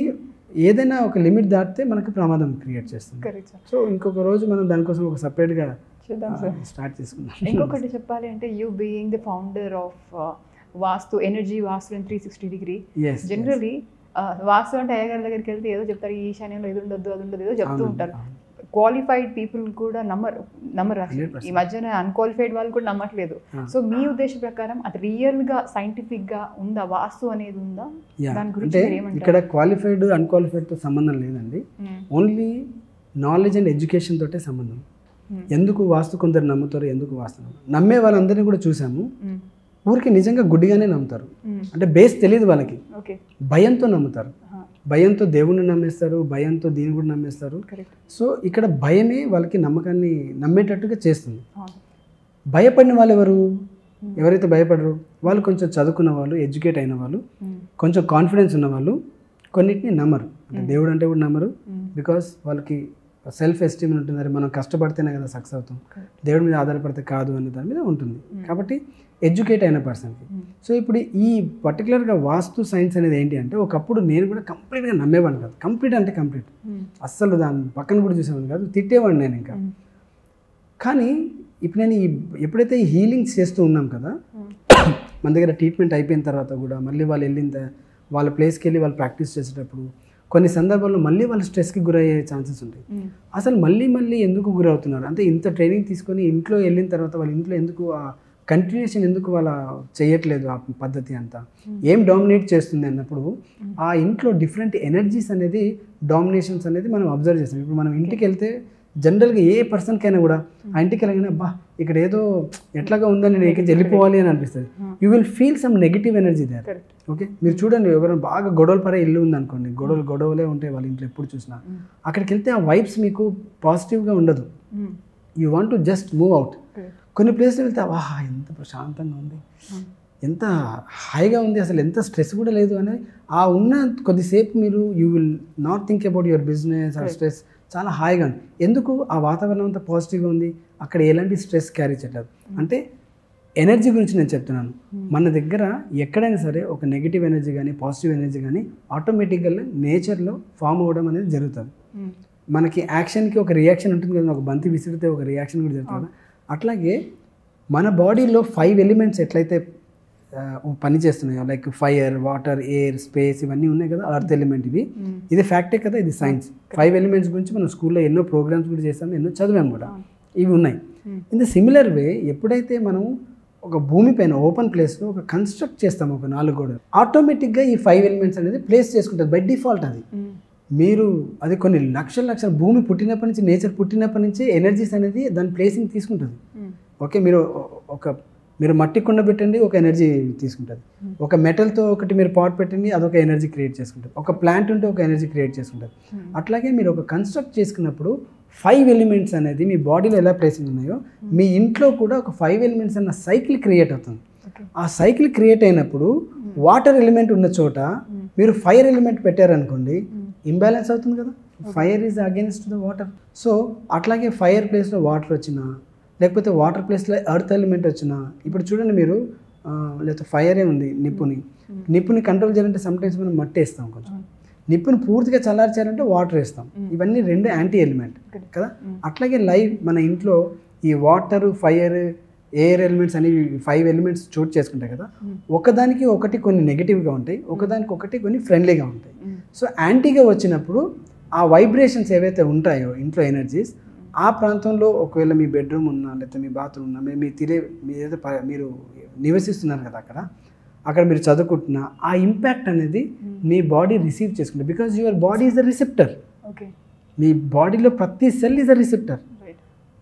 ఏదైనా ఒక లిమిట్ దాటితే మనకు ప్రమాదం క్రియేట్ చేస్తుంది. సో ఇంకొక రోజు మనం దానికోసం ఒక సపరేట్గా స్టార్ట్ చేసుకుందాం. ఇంకొకటి చెప్పాలి అంటే, you being the founder of Vastu energy, Vastu in 360 degree. Generally Vastu అంటే అయ్యగారి దగ్గరికి వెళ్తే ఏదో చెప్తారు, ఈ ఈశాన్యంలో ఇది ఉండొద్దు, అది ఉండదు, ఏదో చెప్తూ ఉంటారు. క్వాలిఫైడ్ పీపుల్ కూడా నమ్మరు. ఈ మధ్యన అన్క్వాలిఫైడ్ వాళ్ళు కూడా నమ్మట్లేదు. సో మీ ఉద్దేశ ప్రకారం అది రియల్గా సైంటిఫిక్గా ఉందా, వాస్తు అనేది ఉందా? దాని గురించి ఇక్కడ క్వాలిఫైడ్ అన్క్వాలిఫైడ్తో సంబంధం లేదండి, ఓన్లీ నాలెడ్జ్ అండ్ ఎడ్యుకేషన్ తోటే సంబంధం. ఎందుకు వాస్తు కొందరు నమ్ముతారు, ఎందుకు వాస్తు నమ్మే వాళ్ళందరినీ కూడా చూసాము. ఊరికి నిజంగా గుడ్డిగానే నమ్ముతారు, అంటే బేస్ తెలియదు వాళ్ళకి, భయంతో నమ్ముతారు. భయంతో దేవుణ్ణి నమ్మేస్తారు, భయంతో దీన్ని కూడా నమ్మేస్తారు. సో ఇక్కడ భయమే వాళ్ళకి నమ్మకాన్ని నమ్మేటట్టుగా చేస్తుంది. భయపడిన వాళ్ళు ఎవరైతే భయపడరు వాళ్ళు కొంచెం చదువుకున్న వాళ్ళు, ఎడ్యుకేట్ అయిన వాళ్ళు, కొంచెం కాన్ఫిడెన్స్ ఉన్న వాళ్ళు కొన్నిటిని నమ్మరు. అంటే దేవుడు అంటే కూడా నమ్మరు, బికాస్ వాళ్ళకి సెల్ఫ్ ఎస్టీమ్ ఉంటుంది, మనం కష్టపడితేనే కదా సక్సెస్ అవుతాం, దేవుడి మీద ఆధారపడితే కాదు అనే దాని మీద ఉంటుంది. కాబట్టి ఎడ్యుకేట్ అయిన పర్సన్కి. సో ఇప్పుడు ఈ పర్టికులర్గా వాస్తు సైన్స్ అనేది ఏంటి అంటే, ఒకప్పుడు నేను కూడా కంప్లీట్గా నమ్మేవాడిని కాదు. కంప్లీట్ అంటే కంప్లీట్, అస్సలు దాని పక్కన కూడా చూసేవాడిని కాదు, తిట్టేవాడిని నేను ఇంకా. కానీ ఇప్పుడు నేను ఎప్పుడైతే ఈ హీలింగ్స్ చేస్తూ ఉన్నాం కదా, మన దగ్గర ట్రీట్మెంట్ అయిపోయిన తర్వాత కూడా మళ్ళీ వాళ్ళు వాళ్ళ ప్లేస్కి వెళ్ళి వాళ్ళు ప్రాక్టీస్ చేసేటప్పుడు కొన్ని సందర్భాల్లో మళ్ళీ వాళ్ళు స్ట్రెస్కి గురయ్యే ఛాన్సెస్ ఉంటాయి. అసలు మళ్ళీ ఎందుకు గురవుతున్నారు అంటే, ఇంత ట్రైనింగ్ తీసుకొని ఇంట్లో వెళ్ళిన తర్వాత వాళ్ళ ఇంట్లో ఎందుకు ఆ కంటిన్యూషన్ ఎందుకు వాళ్ళ చేయట్లేదు, ఆ పద్ధతి అంతా ఏం డామినేట్ చేస్తుంది అన్నప్పుడు ఆ ఇంట్లో డిఫరెంట్ ఎనర్జీస్ అనేది డామినేషన్స్ అనేది మనం అబ్జర్వ్ చేస్తాం. ఇప్పుడు మనం ఇంటికి వెళ్తే జనరల్గా ఏ పర్సన్కైనా కూడా ఆ ఇంటికి వెళ్ళగానే అబ్బా ఇక్కడ ఏదో ఎట్లాగా ఉందని నేను ఇక్కడికి వెళ్ళిపోవాలి అని అనిపిస్తుంది. You will feel some negative energy there. Okay, మీరు చూడండి, ఎవరైనా బాగా గొడవలు పడే ఇల్లు ఉందనుకోండి, గొడవలే ఉంటాయి వాళ్ళ ఇంట్లో ఎప్పుడు చూసినా, అక్కడికి వెళ్తే ఆ వైబ్స్ మీకు పాజిటివ్గా ఉండదు. You want to just move out. కొన్ని ప్లేస్లో వెళ్తే వాహ్ ఎంత ప్రశాంతంగా ఉంది, ఎంత హాయిగా ఉంది, అసలు ఎంత స్ట్రెస్ కూడా లేదు అని ఆ ఉన్న కొద్దిసేపు మీరు you will not think about your business are stress, చాలా హాయిగా ఉంది. ఎందుకు ఆ వాతావరణం అంతా పాజిటివ్గా ఉంది, అక్కడ ఎలాంటి స్ట్రెస్ క్యారీ చేయట్లేదు. అంటే ఎనర్జీ గురించి నేను చెప్తున్నాను. మన దగ్గర ఎక్కడైనా సరే ఒక నెగిటివ్ ఎనర్జీ కానీ పాజిటివ్ ఎనర్జీ కానీ ఆటోమేటిక్గా నేచర్లో ఫామ్ అవ్వడం అనేది జరుగుతుంది. మనకి యాక్షన్కి ఒక రియాక్షన్ ఉంటుంది కదా, ఒక బంతి విసిరితే ఒక రియాక్షన్ కూడా జరుగుతుంది. అట్లాగే మన బాడీలో 5 ఎలిమెంట్స్ ఎట్లయితే పని చేస్తున్నాయో, like fire, water, air, space, ఇవన్నీ ఉన్నాయి కదా, అర్త్ ఎలిమెంట్. ఇది ఫ్యాక్టే కదా, ఇది సైన్స్. 5 ఎలిమెంట్స్ గురించి మనం స్కూల్లో ఎన్నో ప్రోగ్రామ్స్ కూడా చేస్తాము, ఎన్నో చదివాము కూడా, ఇవి ఉన్నాయి. ఇన్ ద సిమిలర్ వే ఎప్పుడైతే మనం ఒక భూమి పైన ఓపెన్ ప్లేస్లో ఒక కన్స్ట్రక్ట్ చేస్తాము, ఒక 4 గోడలు, ఆటోమేటిక్గా ఈ 5 ఎలిమెంట్స్ అనేది ప్లేస్ చేసుకుంటుంది బై డిఫాల్ట్. అది కొన్ని లక్షల భూమి పుట్టినప్పటి నుంచి, నేచర్ పుట్టినప్పటి నుంచి ఎనర్జీస్ అనేది దాని ప్లేసింగ్ తీసుకుంటుంది. ఓకే, మీరు మట్టి కుండ పెట్టండి, ఒక ఎనర్జీ తీసుకుంటుంది. ఒక మెటల్తో ఒకటి మీరు పాట్ పెట్టండి, అదొక ఎనర్జీ క్రియేట్ చేసుకుంటుంది. ఒక ప్లాంట్ ఉంటే ఒక ఎనర్జీ క్రియేట్ చేసుకుంటుంది. అట్లాగే మీరు ఒక కన్స్ట్రక్ట్ చేసుకున్నప్పుడు 5 ఎలిమెంట్స్ అనేది మీ బాడీలో ఎలా ప్లేసింగ్ ఉన్నాయో, మీ ఇంట్లో కూడా ఒక 5 ఎలిమెంట్స్ అన్న సైకిల్ క్రియేట్ అవుతుంది. ఆ సైకిల్ క్రియేట్ అయినప్పుడు వాటర్ ఎలిమెంట్ ఉన్న చోట మీరు ఫైర్ ఎలిమెంట్ పెట్టారనుకోండి, ఇంబ్యాలెన్స్ అవుతుంది కదా. Fire is against the water. So అట్లాగే ఫైర్ ప్లేస్లో వాటర్ వచ్చినా, లేకపోతే వాటర్ ప్లేస్లో ఎర్త్ ఎలిమెంట్ వచ్చినా, ఇప్పుడు చూడండి మీరు, లేకపోతే ఫైరే ఉంది, నిప్పుని కంట్రోల్ చేయాలంటే సమ్టైమ్స్ మనం మట్టి వేస్తాం, కొంచెం నిప్పుని పూర్తిగా చల్లార్చాలంటే వాటర్ వేస్తాం. ఇవన్నీ 2 యాంటీ ఎలిమెంట్ కదా. అట్లాగే మన ఇంట్లో ఈ వాటర్, ఫైర్, ఎయిర్ ఎలిమెంట్స్ అనేవి 5 ఎలిమెంట్స్ చోటు చేసుకుంటాయి కదా. ఒకదానికి ఒకటి కొన్ని నెగిటివ్గా ఉంటాయి, ఒకదానికి ఒకటి కొన్ని ఫ్రెండ్లీగా ఉంటాయి. సో యాంటీగా వచ్చినప్పుడు ఆ వైబ్రేషన్స్ ఏవైతే ఉంటాయో ఇంట్లో ఎనర్జీస్, ఆ ప్రాంతంలో ఒకవేళ మీ బెడ్రూమ్ ఉన్నా, లేకపోతే మీ బాత్రూమ్ ఉన్నా, మీరు నివసిస్తున్నారు కదా, అక్కడ మీరు చదువుకుంటున్నా, ఆ ఇంపాక్ట్ అనేది మీ బాడీ రిసీవ్ చేసుకుంటుంది. Because your body is the receptor. మీ బాడీలో ప్రతి సెల్ ఈజ్ ద రిసెప్టర్.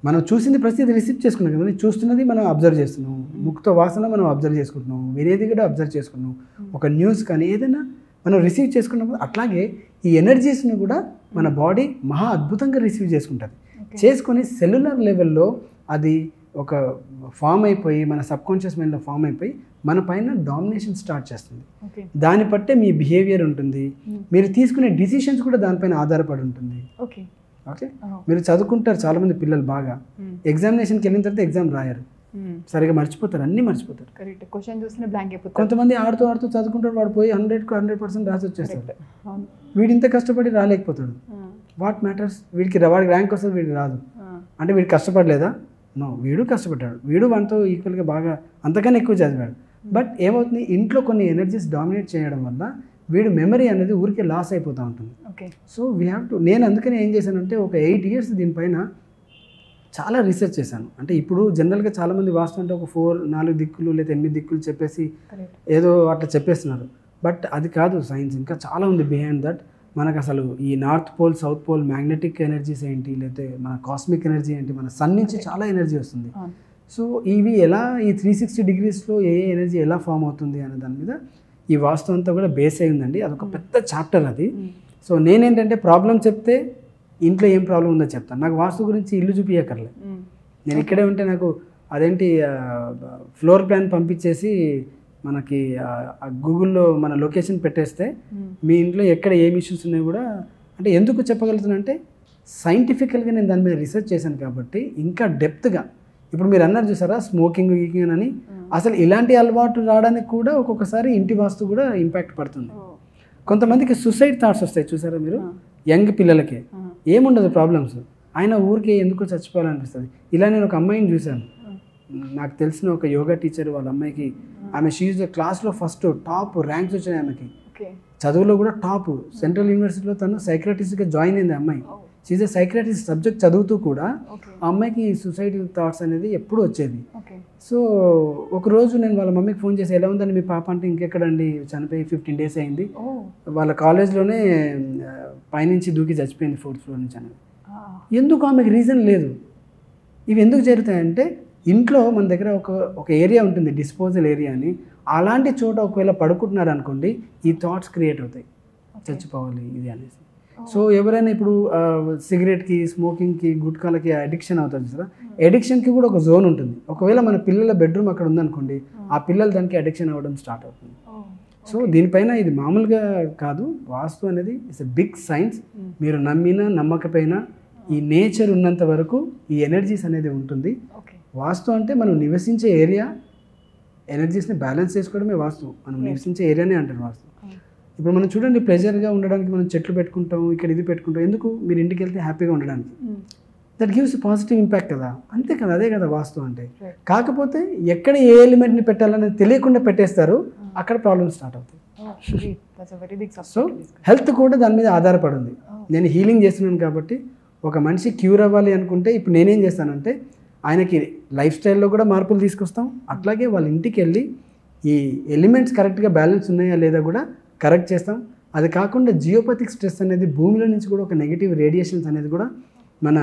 మనం చూసింది ప్రతిదీ రిసీవ్ చేసుకున్నాం కదా, చూస్తున్నది మనం అబ్జర్వ్ చేస్తున్నాం, ముక్తో వాసన మనం అబ్జర్వ్ చేసుకుంటున్నాం, వినేది కూడా అబ్జర్వ్ చేసుకున్నాం, ఒక న్యూస్ కానీ ఏదైనా మనం రిసీవ్ చేసుకున్నప్పుడు, అట్లాగే ఈ ఎనర్జీస్ని కూడా మన బాడీ మహా అద్భుతంగా రిసీవ్ చేసుకుంటుంది. చేసుకొని సెల్యులర్ లెవెల్లో అది ఒక ఫామ్ అయిపోయి, మన సబ్కాన్షియస్ మైండ్లో ఫామ్ అయిపోయి మన పైన డామినేషన్ స్టార్ట్ చేస్తుంది. దాన్ని బట్టే మీ బిహేవియర్ ఉంటుంది, మీరు తీసుకునే డిసిషన్స్ కూడా దానిపైన ఆధారపడి ఉంటుంది. ఓకే, మీరు చదువుకుంటారు, చాలామంది పిల్లలు బాగా ఎగ్జామినేషన్కి వెళ్ళిన తర్వాత ఎగ్జామ్ రాయరు, సరిగా మర్చిపోతారు, అన్నీ మర్చిపోతారు. కొంతమంది ఆడుతూ చదువుకుంటారు, వాడు పోయి 100% రాసి వచ్చేస్తాడు. వీడింత కష్టపడి రాలేకపోతాడు. వాట్ మ్యాటర్స్, వాడికి ర్యాంక్ వస్తుంది, వీడికి రాదు అంటే వీడు కష్టపడలేదా? నో, వీడు కష్టపడ్డాడు, వీడు వాటితో ఈక్వల్గా బాగా అంతకన్నా ఎక్కువ చదివాడు. బట్ ఏమవుతుంది, ఇంట్లో కొన్ని ఎనర్జీస్ డామినేట్ చేయడం వల్ల వీడు మెమరీ అనేది ఊరికే లాస్ అయిపోతూ ఉంటుంది. సో వీ హ్యావ్ టు, నేను అందుకని ఏం చేశానంటే ఒక 8 years దీనిపైన చాలా రీసెర్చ్ చేశాను. అంటే ఇప్పుడు జనరల్గా చాలామంది వాస్తు అంటే ఒక 4 దిక్కులు లేదా 8 దిక్కులు చెప్పేసి ఏదో అట్లా చెప్పేస్తున్నారు. బట్ అది కాదు సైన్స్, ఇంకా చాలా ఉంది బిహైండ్ దట్. మనకు అసలు ఈ north pole, south pole magnetic energies ఏంటి, లేకపోతే మన కాస్మిక్ ఎనర్జీ ఏంటి, మన సన్ నుంచి చాలా ఎనర్జీ వస్తుంది. సో ఇవి ఎలా, ఈ 360 degreesలో ఏ ఎనర్జీ ఎలా ఫామ్ అవుతుంది అనే దాని మీద ఈ వాస్తు అంతా కూడా బేస్ అయిందండి. అదొక పెద్ద చాప్టర్ అది. సో నేనేంటంటే ప్రాబ్లం చెప్తే ఇంట్లో ఏం ప్రాబ్లం ఉందో చెప్తాను. నాకు వాస్తు గురించి ఇల్లు చూపించక్కర్లేదు, నేను ఇక్కడే ఉంటే నాకు అదేంటి ఫ్లోర్ ప్లాన్ పంపించేసి మనకి గూగుల్లో మన లొకేషన్ పెట్టేస్తే మీ ఇంట్లో ఎక్కడ ఏమి ఇష్యూస్ ఉన్నాయో కూడా అంటే ఎందుకు చెప్పగలుగుతున్నా అంటే సైంటిఫికల్గా నేను దాని మీద రీసెర్చ్ చేశాను కాబట్టి ఇంకా డెప్త్గా ఇప్పుడు మీరు అన్నారు చూసారా స్మోకింగ్ గీకింగ్ అని అసలు ఇలాంటి అలవాటు రావడానికి కూడా ఒక్కొక్కసారి ఇంటి వాస్తు కూడా ఇంపాక్ట్ పడుతుంది. కొంతమందికి సూసైడ్ థాట్స్ వస్తాయి చూసారా మీరు, యంగ్ పిల్లలకి ఏముండదు ప్రాబ్లమ్స్, ఆయన ఊరికి ఎందుకో చచ్చిపోవాలనిపిస్తుంది. ఇలా నేను ఒక అమ్మాయిని చూశాను, నాకు తెలిసిన ఒక యోగా టీచర్ వాళ్ళ అమ్మాయికి, ఆమె షీఈ్ క్లాస్లో ఫస్ట్ టాప్ ర్యాంక్స్ వచ్చినాయి ఆమెకి, చదువులో కూడా టాప్, సెంట్రల్ యూనివర్సిటీలో తను సైక్రటిస్ట్గా జాయిన్ అయింది అమ్మాయి. షీఈ్ ఎ సైక్రటిస్ట్ సబ్జెక్ట్ చదువుతూ కూడా ఆ అమ్మాయికి సూసైడల్ థాట్స్ అనేది ఎప్పుడు వచ్చేది. సో ఒకరోజు నేను వాళ్ళ మమ్మీకి ఫోన్ చేసి ఎలా ఉందని మీ పాప అంటే ఇంకెక్కడండి చనిపోయి 15 days అయింది, వాళ్ళ కాలేజ్లోనే పైనుంచి దూకి చచ్చిపోయింది 4th floor నుంచి అనేది. ఎందుకు ఆమెకి రీజన్ లేదు. ఇవి ఎందుకు జరుగుతాయంటే ఇంట్లో మన దగ్గర ఒక ఏరియా ఉంటుంది డిస్పోజల్ ఏరియా అని, అలాంటి చోట ఒకవేళ పడుకుంటున్నారు అనుకోండి ఈ థాట్స్ క్రియేట్ అవుతాయి చచ్చిపోవాలి ఇది అనేసి. సో ఎవరైనా ఇప్పుడు సిగరెట్కి స్మోకింగ్కి గుట్కాలకి అడిక్షన్ అవుతుంది కదా, అడిక్షన్కి కూడా ఒక జోన్ ఉంటుంది. ఒకవేళ మన పిల్లల బెడ్రూమ్ అక్కడ ఉందనుకోండి ఆ పిల్లలు దానికి అడిక్షన్ అవ్వడం స్టార్ట్ అవుతుంది. సో దీనిపైన ఇది మామూలుగా కాదు, వాస్తు అనేది ఇట్స్ ఎ బిగ్ సైన్స్. మీరు నమ్మినా నమ్మకపోయినా ఈ నేచర్ ఉన్నంత వరకు ఈ ఎనర్జీస్ అనేది ఉంటుంది. వాస్తు అంటే మనం నివసించే ఏరియా ఎనర్జీస్ని బ్యాలెన్స్ చేసుకోవడమే వాస్తు. మనం నివసించే ఏరియానే అంటారు వాస్తు. ఇప్పుడు మనం చూడండి ప్లెజర్గా ఉండడానికి మనం చెట్లు పెట్టుకుంటాం, ఇక్కడ ఇది పెట్టుకుంటాం, ఎందుకు మీరు ఇంటికి వెళ్తే హ్యాపీగా ఉండడానికి. దట్ గివ్స్ పాజిటివ్ ఇంపాక్ట్ కదా, అంతే కదా, అదే కదా వాస్తు అంటే. కాకపోతే ఎక్కడ ఏ ఎలిమెంట్ని పెట్టాలనేది తెలియకుండా పెట్టేస్తారు, అక్కడ ప్రాబ్లమ్స్ స్టార్ట్ అవుతాయి. సో హెల్త్ కూడా దాని మీద ఆధారపడింది. నేను హీలింగ్ చేస్తున్నాను కాబట్టి ఒక మనిషి క్యూర్ అవ్వాలి అనుకుంటే ఇప్పుడు నేనేం చేస్తానంటే ఆయనకి లైఫ్ స్టైల్లో కూడా మార్పులు తీసుకొస్తాం, అట్లాగే వాళ్ళ ఇంటికి వెళ్ళి ఈ ఎలిమెంట్స్ కరెక్ట్గా బ్యాలెన్స్ ఉన్నాయా లేదా కూడా కరెక్ట్ చేస్తాం. అది కాకుండా జియోపతిక్ స్ట్రెస్ అనేది భూమిలో నుంచి కూడా ఒక నెగిటివ్ రేడియేషన్స్ అనేది కూడా మన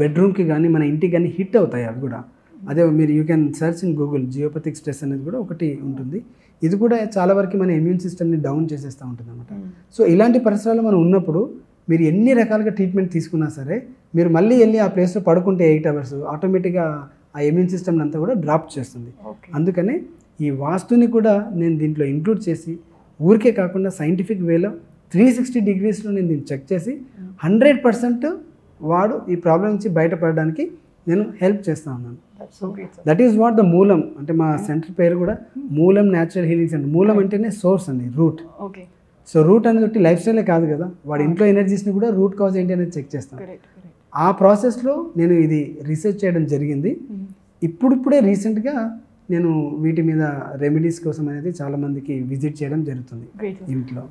బెడ్రూమ్కి కానీ మన ఇంటికి కానీ హిట్ అవుతాయి అవి కూడా. అదే మీరు you can search in Google, geopathic stress అనేది కూడా ఒకటి ఉంటుంది. ఇది కూడా చాలా వరకు మన ఇమ్యూన్ సిస్టమ్ని డౌన్ చేసేస్తూ ఉంటుంది అనమాట. సో ఇలాంటి పరిసరాలు మనం ఉన్నప్పుడు మీరు ఎన్ని రకాలుగా ట్రీట్మెంట్ తీసుకున్నా సరే మీరు మళ్ళీ వెళ్ళి ఆ ప్లేస్లో పడుకుంటే 8 hours ఆటోమేటిక్గా ఆ ఇమ్యూన్ సిస్టమ్ అంతా కూడా డ్రాప్ చేస్తుంది. అందుకనే ఈ వాస్తుని కూడా నేను దీంట్లో ఇంక్లూడ్ చేసి ఊరికే కాకుండా సైంటిఫిక్ వేలో 360 degrees నేను దీన్ని చెక్ చేసి 100% వాడు ఈ ప్రాబ్లం నుంచి బయటపడడానికి నేను హెల్ప్ చేస్తూ ఉన్నాను. దట్ ఈస్ వాట్ ద మూలం అంటే మా సెంటర్ పేరు కూడా మూలం న్యాచురల్ హీలింగ్ సెంటర్. మూలం అంటేనే సోర్స్ అండి, రూట్. సో రూట్ అనేది లైఫ్ స్టైలే కాదు కదా, వాడి ఇంట్లో ఎనర్జీస్ని కూడా రూట్ కాజ్ ఏంటి అనేది చెక్ చేస్తాను. ఆ ప్రాసెస్లో నేను ఇది రీసెర్చ్ చేయడం జరిగింది. ఇప్పుడిప్పుడే రీసెంట్గా నేను వీటి మీద రెమెడీస్ కోసం అనేది చాలా మందికి విజిట్ చేయడం జరుగుతుంది ఇంట్లో.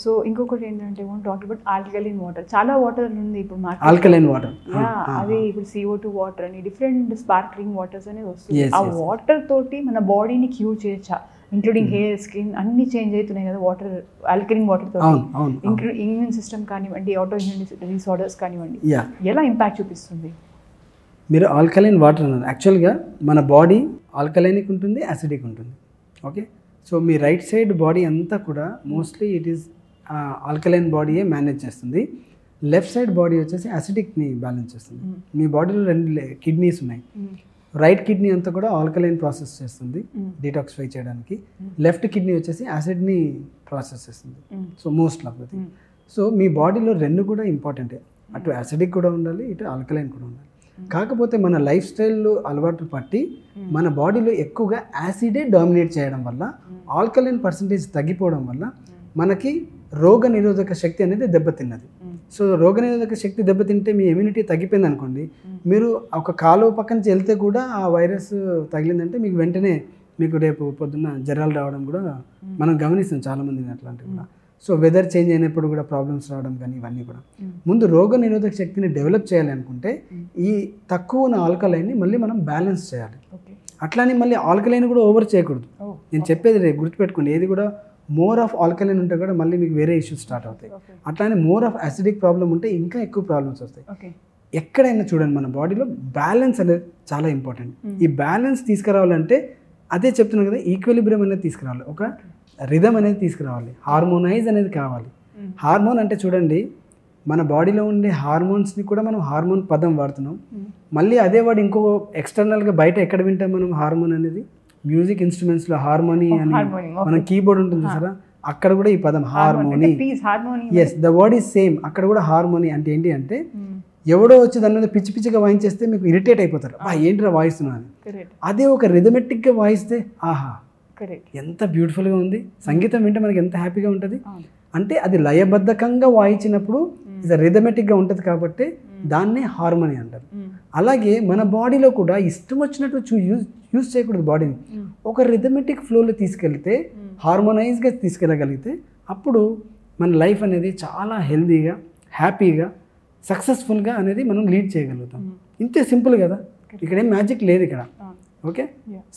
సో ఇంకొకటి ఏంటంటే టాక్ అబౌట్ ఆల్కలైన్ వాటర్. చాలా వాటర్ ఉంది ఇప్పుడు ఆల్కలైన్ వాటర్, అది ఇప్పుడు CO2 వాటర్ అని డిఫరెంట్ స్పార్క్లింగ్ వాటర్స్ అనేది వస్తుంది. ఆ వాటర్ తోటి మన బాడీని క్యూర్ చేయొచ్చా, ఇంక్లూడింగ్ హెయిర్, స్కిన్ అన్ని చేంజ్ అవుతున్నాయి కదా వాటర్, ఆల్కలైన్ వాటర్ తోటి, ఇమ్యూన్ సిస్టమ్ కానివ్వండి, ఆటో ఇమ్యూన్ డిసార్డర్స్ కానివ్వండి, ఎలా ఇంపాక్ట్ చూపిస్తుంది? మీరు ఆల్కలైన్ వాటర్ అన్నారు, యాక్చువల్గా మన బాడీ ఆల్కలైనిక్ ఉంటుంది, యాసిడిక్ ఉంటుంది. ఓకే, సో మీ రైట్ సైడ్ బాడీ అంతా కూడా మోస్ట్లీ ఇట్ ఈస్ ఆల్కలైన్ బాడీయే మేనేజ్ చేస్తుంది. లెఫ్ట్ సైడ్ బాడీ వచ్చేసి యాసిడిక్ని బ్యాలెన్స్ చేస్తుంది. మీ బాడీలో 2 కిడ్నీస్ ఉన్నాయి. రైట్ కిడ్నీ అంతా కూడా ఆల్కలైన్ ప్రాసెస్ చేస్తుంది డీటాక్సిఫై చేయడానికి, లెఫ్ట్ కిడ్నీ వచ్చేసి యాసిడ్ని ప్రాసెస్ చేస్తుంది. So most of the thing. So మీ బాడీలో 2 కూడా ఇంపార్టెంటే, అటు యాసిడిక్ కూడా ఉండాలి, ఇటు ఆల్కలైన్ కూడా ఉండాలి. కాకపోతే మన లైఫ్ స్టైల్ అలవాటు పట్టి మన బాడీలో ఎక్కువగా యాసిడే డామినేట్ చేయడం వల్ల, ఆల్కలైన్ పర్సంటేజ్ తగ్గిపోవడం వల్ల మనకి రోగ నిరోధక శక్తి అనేది దెబ్బతిన్నది. సో రోగ నిరోధక శక్తి దెబ్బతింటే మీ ఇమ్యూనిటీ తగ్గిపోయింది అనుకోండి, మీరు ఒక కాలువ పక్క నుంచి వెళ్తే కూడా ఆ వైరస్ తగిలిందంటే మీకు వెంటనే మీకు రేపు పొద్దున్న జ్వరాలు రావడం కూడా మనం గమనిస్తాం చాలామందిని అట్లాంటివి కూడా. సో వెదర్ చేంజ్ అయినప్పుడు కూడా ప్రాబ్లమ్స్ రావడం కానీ ఇవన్నీ కూడా. ముందు రోగ నిరోధక శక్తిని డెవలప్ చేయాలి అనుకుంటే ఈ తక్కువ ఉన్న ఆల్కలైన్ని మళ్ళీ మనం బ్యాలెన్స్ చేయాలి. అట్లానే మళ్ళీ ఆల్కలైన్ కూడా ఓవర్ చేయకూడదు. నేను చెప్పేది రేపు గుర్తుపెట్టుకోండి, ఏది కూడా మోర్ ఆఫ్ ఆల్కలైన్ ఉంటే కూడా మళ్ళీ మీకు వేరే ఇష్యూస్ స్టార్ట్ అవుతాయి. అట్లానే మోర్ ఆఫ్ యాసిడిక్ ప్రాబ్లం ఉంటే ఇంకా ఎక్కువ ప్రాబ్లమ్స్ వస్తాయి. ఎక్కడైనా చూడండి మన బాడీలో బ్యాలెన్స్ అనేది చాలా ఇంపార్టెంట్. ఈ బ్యాలెన్స్ తీసుకురావాలంటే అదే చెప్తున్నాను కదా, ఈక్విలిబ్రియం అనేది తీసుకురావాలి, ఒక రిథమ్ అనేది తీసుకురావాలి, హార్మోనైజ్ అనేది కావాలి. హార్మోన్ అంటే చూడండి మన బాడీలో ఉండే హార్మోన్స్ని కూడా మనం హార్మోన్ పదం వాడుతున్నాం. మళ్ళీ అదే వాడు ఇంకో ఎక్స్టర్నల్గా బయట ఎక్కడ వింటాం మనం హార్మోన్ అనేది, మ్యూజిక్ ఇన్స్ట్రుమెంట్స్లో హార్మోనీ అని harmony, okay. మన కీబోర్డ్ ఉంటుంది చూసారా, అక్కడ కూడా ఈ పదం harmony. Peace harmony. Yes, the word is same. అక్కడ కూడా హార్మోనీ అంటే ఏంటి అంటే ఎవడో వచ్చి దాని మీద పిచ్చి పిచ్చిగా వాయించేస్తే మీకు ఇరిటేట్ అయిపోతారు, ఏంటిరా వాయిస్తున్నా అని. అదే ఒక రిథమెటిక్గా వాయిస్తే ఆహా ఎంత బ్యూటిఫుల్గా ఉంది, సంగీతం వింటే మనకి ఎంత హ్యాపీగా ఉంటుంది. అంటే అది లయబద్ధకంగా వాయించినప్పుడు ఇది రిథమెటిక్గా ఉంటుంది కాబట్టి దాన్నే హార్మోనీ అంటారు. అలాగే మన బాడీలో కూడా ఇష్టం వచ్చినట్టు యూజ్ చేయకూడదు బాడీని. ఒక రిథమెటిక్ ఫ్లోలో తీసుకెళ్తే, హార్మోనైజ్గా తీసుకెళ్ళగలిగితే అప్పుడు మన లైఫ్ అనేది చాలా హెల్తీగా, హ్యాపీగా, సక్సెస్ఫుల్గా అనేది మనం లీడ్ చేయగలుగుతాం. ఇంతే సింపుల్ కదా, ఇక్కడ ఏం మ్యాజిక్ లేదు ఇక్కడ. ఓకే,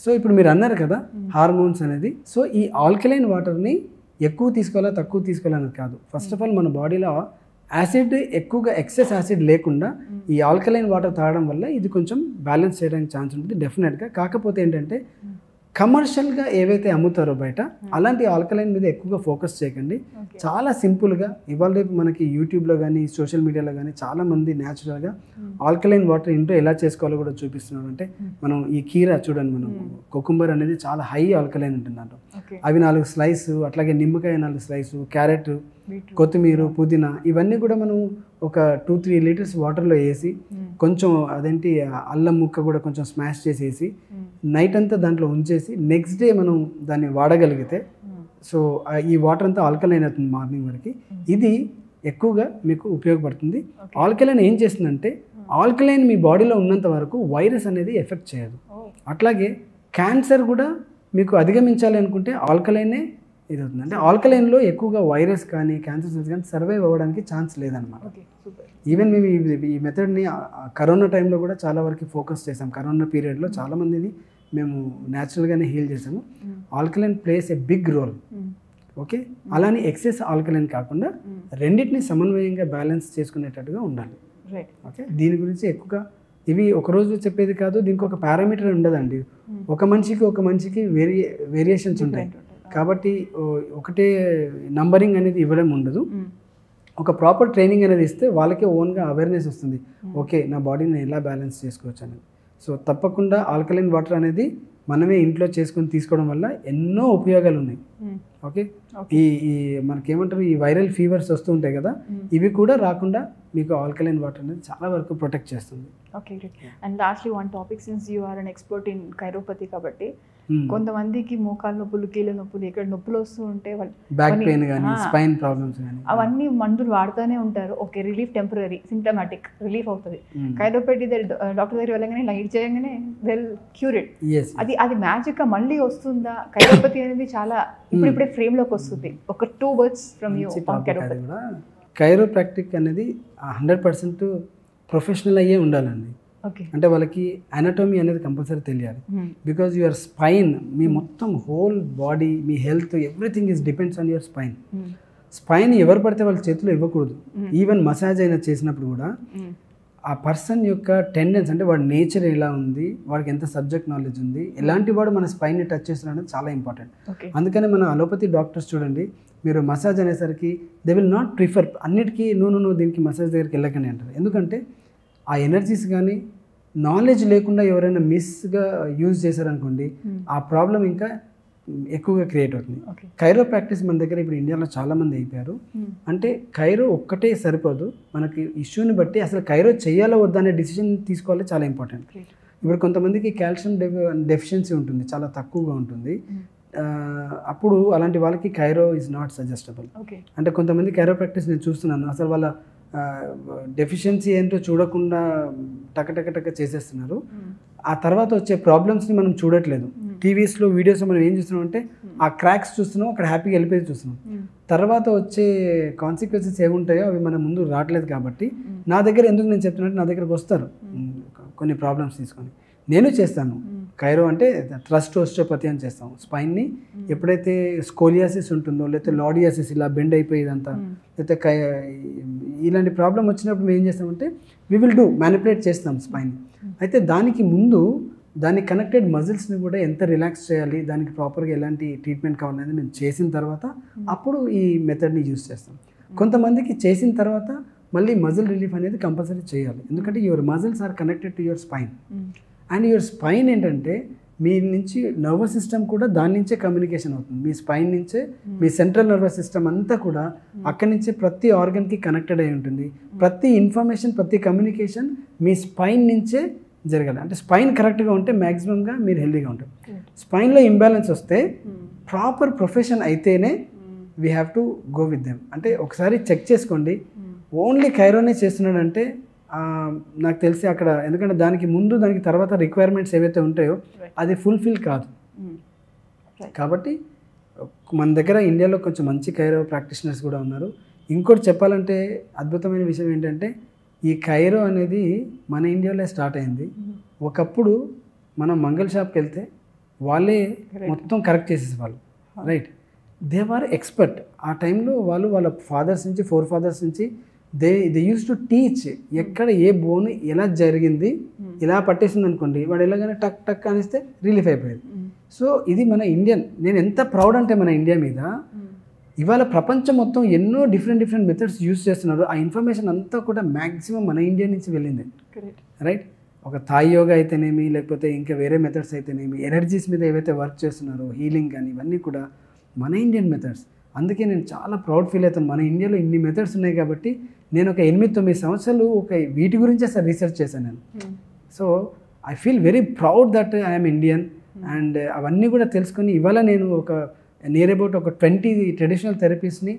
సో ఇప్పుడు మీరు అన్నారు కదా హార్మోన్స్ అనేది. సో ఈ ఆల్కలైన్ వాటర్ని ఎక్కువ తీసుకోవాలా తక్కువ తీసుకోవాలనేది కాదు. ఫస్ట్ ఆఫ్ ఆల్ మన బాడీలో యాసిడ్ ఎక్కువగా ఎక్సెస్ యాసిడ్ లేకుండా ఈ ఆల్కలైన్ వాటర్ తాగడం వల్ల ఇది కొంచెం బ్యాలెన్స్ చేయడానికి ఛాన్స్ ఉంటుంది డెఫినెట్గా. కాకపోతే ఏంటంటే కమర్షియల్గా ఏవైతే అమ్ముతారో బయట అలాంటి ఆల్కలైన్ మీద ఎక్కువగా ఫోకస్ చేయకండి. చాలా సింపుల్గా ఇవాళ రేపు మనకి యూట్యూబ్లో కానీ సోషల్ మీడియాలో కానీ చాలామంది న్యాచురల్గా ఆల్కలైన్ వాటర్ ఇంట్లో ఎలా చేసుకోవాలో కూడా చూపిస్తున్నారు. అంటే మనం ఈ కీరా చూడండి, మనం కుకుంబర్ అనేది చాలా హై ఆల్కలైన్ ఉంటుందంట. అవి 4 స్లైస్, అట్లాగే నిమ్మకాయ 4 స్లైసు, క్యారెట్, కొత్తిమీర, పుదీనా ఇవన్నీ కూడా మనం ఒక 2-3 లీటర్స్ వాటర్లో వేసి కొంచెం అదేంటి అల్లం ముక్క కూడా కొంచెం స్మాష్ చేసేసి నైట్ అంతా దాంట్లో ఉంచేసి నెక్స్ట్ డే మనం దాన్ని వాడగలిగితే సో ఈ వాటర్ అంతా ఆల్కలైన్ అవుతుంది మార్నింగ్ వరకు. ఇది ఎక్కువగా మీకు ఉపయోగపడుతుంది. ఆల్కలైన్ ఏం చేస్తుందంటే ఆల్కలైన్ మీ బాడీలో ఉన్నంత వరకు వైరస్ అనేది ఎఫెక్ట్ చేయదు. అట్లాగే క్యాన్సర్ కూడా మీకు అధిగమించాలి అనుకుంటే ఆల్కలైనే ఇది అవుతుంది. అంటే ఆల్కలైన్లో ఎక్కువగా వైరస్ కానీ క్యాన్సర్ సెల్స్ కానీ సర్వైవ్ అవ్వడానికి ఛాన్స్ లేదనమాట. ఈవెన్ మేము ఈ మెథడ్ని కరోనా టైంలో కూడా చాలా వరకు ఫోకస్ చేసాం. కరోనా పీరియడ్లో చాలామందిని మేము న్యాచురల్గానే హీల్ చేసాము. Alkaline plays a big role. Okay, అలానే ఎక్సెస్ ఆల్కలైన్ కాకుండా రెండింటిని సమన్వయంగా బ్యాలెన్స్ చేసుకునేటట్టుగా ఉండాలి. ఓకే, దీని గురించి ఎక్కువగా ఇవి ఒక రోజు చెప్పేది కాదు, దీనికి ఒక పారామీటర్ ఉండదండి. ఒక మనిషికి వేరియేషన్స్ ఉంటాయి కాబట్టి ఒకటే నంబరింగ్ అనేది ఇవ్వడం ఉండదు. ఒక ప్రాపర్ ట్రైనింగ్ అనేది ఇస్తే వాళ్ళకే ఓన్గా అవేర్నెస్ వస్తుంది, ఓకే నా బాడీని ఎలా బ్యాలెన్స్ చేసుకోవచ్చు అనేది. సో తప్పకుండా ఆల్కలైన్ వాటర్ అనేది మనమే ఇంట్లో చేసుకొని తీసుకోవడం వల్ల ఎన్నో ఉపయోగాలు ఉన్నాయి. ఓకే, ఈ మనకేమంటారు ఈ వైరల్ ఫీవర్స్ వస్తూ ఉంటాయి కదా, ఇవి కూడా రాకుండా మీకు ఆల్కలైన్ వాటర్ అనేది చాలా వరకు ప్రొటెక్ట్ చేస్తుంది. Okay, and lastly one topic, since you are an expert in chiropathy కాబట్టి కొంతమందికి మోకాలు నొప్పులు, కీళ్ళ నొప్పులు, ఇక్కడ నొప్పులు వస్తూ ఉంటే బ్యాక్ పెయిన్ కానీ స్పైన్ ప్రాబ్లమ్స్ కానీ అవన్నీ మందులు వాడుతూనే ఉంటారు. Okay, relief temporary, symptomatic relief అవుతుంది. కైరోపతి డాక్టర్ దగ్గర వెళ్ళగానే లైట్ చేయగానే వెల్ క్యూరెడ్. అది మ్యాజిక్ గా మళ్ళీ వస్తుందా? కైరోపతి అనేది చాలా ఇప్పుడిప్పుడే ఫ్రేమ్ లోకి వస్తుంది. ఒక 2 words from you on chiropathy. Chiropractic అనేది 100% ప్రొఫెషనల్ అయ్యే ఉండాలండి. అంటే వాళ్ళకి అనాటమీ అనేది కంపల్సరీ తెలియాలి. బికాజ్ యువర్ స్పైన్, మీ మొత్తం whole body, me health, everything is depends on your spine. Spine ఎవరు పడితే వాళ్ళ చేతిలో ఇవ్వకూడదు. ఈవెన్ మసాజ్ అయినా చేసినప్పుడు కూడా ఆ పర్సన్ యొక్క టెండెన్స్, అంటే వాడి నేచర్ ఎలా ఉంది, వాడికి ఎంత సబ్జెక్ట్ నాలెడ్జ్ ఉంది, ఎలాంటి వాడు మన స్పైన్ని టచ్ చేస్తున్నాడు అనేది చాలా ఇంపార్టెంట్. అందుకని మన అలోపతి డాక్టర్స్ చూడండి, మీరు మసాజ్ అనేసరికి దే విల్ నాట్ ప్రిఫర్ అన్నిటికీ నువ్వు దీనికి మసాజ్ దగ్గరికి వెళ్ళకని అంటారు. ఎందుకంటే ఆ ఎనర్జీస్ కానీ నాలెడ్జ్ లేకుండా ఎవరైనా మిస్గా యూజ్ చేశారనుకోండి, ఆ ప్రాబ్లం ఇంకా ఎక్కువగా క్రియేట్ అవుతుంది. కైరో ప్రాక్టీస్ మన దగ్గర ఇప్పుడు ఇండియాలో చాలామంది అయిపోయారు. అంటే కైరో ఒక్కటే సరిపోదు, మనకి ఇష్యూని బట్టి అసలు కైరో చేయాలో వద్దా అనే డిసిజన్ తీసుకోవాలి, చాలా ఇంపార్టెంట్. ఇప్పుడు కొంతమందికి కాల్షియం డెఫిషియన్సీ ఉంటుంది, చాలా తక్కువగా ఉంటుంది. అప్పుడు అలాంటి వాళ్ళకి కైరో ఈజ్ నాట్ సజెస్టబుల్. అంటే కొంతమంది కైరో ప్రాక్టీస్ నేను చూస్తున్నాను, అసలు వాళ్ళ డెఫిషియన్సీ ఏంటో చూడకుండా టక చేసేస్తున్నారు. ఆ తర్వాత వచ్చే ప్రాబ్లమ్స్ని మనం చూడట్లేదు. టీవీస్లో వీడియోస్లో మనం ఏం చూస్తున్నాం అంటే ఆ క్రాక్స్ చూస్తున్నాం, అక్కడ హ్యాపీగా వెళ్ళిపోయి చూస్తున్నాం. తర్వాత వచ్చే కాన్సిక్వెన్సెస్ ఏముంటాయో అవి మన ముందు రావట్లేదు. కాబట్టి నా దగ్గర ఎందుకు నేను చెప్తున్నట్టు నా దగ్గరకు వస్తారు కొన్ని ప్రాబ్లమ్స్ తీసుకొని. నేను చేస్తాను కైరో, అంటే థ్రస్ట్ ఓస్టియోపతి అని చేస్తాం. స్పైన్ని ఎప్పుడైతే స్కోలియాసిస్ ఉంటుందో, లేకపోతే లాడియాసిస్ ఇలా బెండ్ అయిపోయేదంతా, లేకపోతే ఇలాంటి ప్రాబ్లం వచ్చినప్పుడు మేము ఏం చేస్తామంటే వి విల్ మ్యానిపులేట్ చేస్తాం స్పైన్. అయితే దానికి ముందు దాని కనెక్టెడ్ మజిల్స్ని కూడా ఎంత రిలాక్స్ చేయాలి, దానికి ప్రాపర్గా ఎలాంటి ట్రీట్మెంట్ కావాలనేది మేము చేసిన తర్వాత అప్పుడు ఈ మెథడ్ని యూజ్ చేస్తాం. కొంతమందికి చేసిన తర్వాత మళ్ళీ మజిల్ రిలీఫ్ అనేది కంపల్సరీ చేయాలి. ఎందుకంటే your muscles are connected to your spine. And your spine ఏంటంటే మీ నుంచి నర్వస్ సిస్టమ్ కూడా దాని నుంచే కమ్యూనికేషన్ అవుతుంది. మీ స్పైన్ నుంచే మీ సెంట్రల్ నర్వస్ సిస్టమ్ అంతా కూడా అక్కడి నుంచే ప్రతి ఆర్గన్కి కనెక్టెడ్ అయి ఉంటుంది. ప్రతి ఇన్ఫర్మేషన్, ప్రతి కమ్యూనికేషన్ మీ స్పైన్ నుంచే జరగాలి. అంటే స్పైన్ కరెక్ట్గా ఉంటే మ్యాక్సిమంగా మీరు హెల్దీగా ఉంటారు. స్పైన్లో ఇంబ్యాలెన్స్ వస్తే ప్రాపర్ ప్రొఫెషన్ అయితేనే we have to go with them. అంటే ఒకసారి చెక్ చేసుకోండి. ఓన్లీ కైరోనే చేస్తున్నాడంటే నాకు తెలిసి అక్కడ, ఎందుకంటే దానికి ముందు దానికి తర్వాత రిక్వైర్మెంట్స్ ఏవైతే ఉంటాయో అది ఫుల్ఫిల్ కాదు. కాబట్టి మన దగ్గర ఇండియాలో కొంచెం మంచి కైరో ప్రాక్టీషనర్స్ కూడా ఉన్నారు. ఇంకోటి చెప్పాలంటే అద్భుతమైన విషయం ఏంటంటే ఈ కైరో అనేది మన ఇండియాలో స్టార్ట్ అయింది. ఒకప్పుడు మనం మంగళ షాప్కి వెళ్తే వాళ్ళే మొత్తం కరెక్ట్ చేసేసేవాళ్ళు, రైట్? They are expert. ఆ టైంలో వాళ్ళు వాళ్ళ ఫాదర్స్ నుంచి, ఫోర్ ఫాదర్స్ నుంచి దే యూస్ టు టీచ్. ఎక్కడ ఏ బోన్ ఎలా జరిగింది, ఇలా పట్టేసింది అనుకోండి, వాడు ఎలాగైనా టక్ టక్ అనిస్తే రిలీఫ్ అయిపోయేది. సో ఇది మన ఇండియన్, నేను ఎంత ప్రౌడ్ అంటే మన ఇండియా మీద. ఇవాళ ప్రపంచం మొత్తం ఎన్నో డిఫరెంట్ మెథడ్స్ యూస్ చేస్తున్నారు. ఆ ఇన్ఫర్మేషన్ అంతా కూడా మ్యాక్సిమం మన ఇండియా నుంచి వెళ్ళింది, రైట్? ఒక థాయ్ యోగా అయితేనేమి, లేకపోతే ఇంకా వేరే మెథడ్స్ అయితేనేమి, ఎనర్జీస్ మీద ఏవైతే వర్క్ చేస్తున్నారో, హీలింగ్ కానీ, ఇవన్నీ కూడా మన ఇండియన్ మెథడ్స్. అందుకే నేను చాలా ప్రౌడ్ ఫీల్ అవుతాను. మన ఇండియాలో ఇన్ని మెథడ్స్ ఉన్నాయి కాబట్టి నేను ఒక 8-9 సంవత్సరాలు వీటి గురించి అసలు రీసెర్చ్ చేశాను నేను. So I feel very proud that I'm Indian. And అవన్నీ కూడా తెలుసుకొని ఇవాళ నేను ఒక నియర్ అబౌట్ ఒక 20 ట్రెడిషనల్ థెరపీస్ని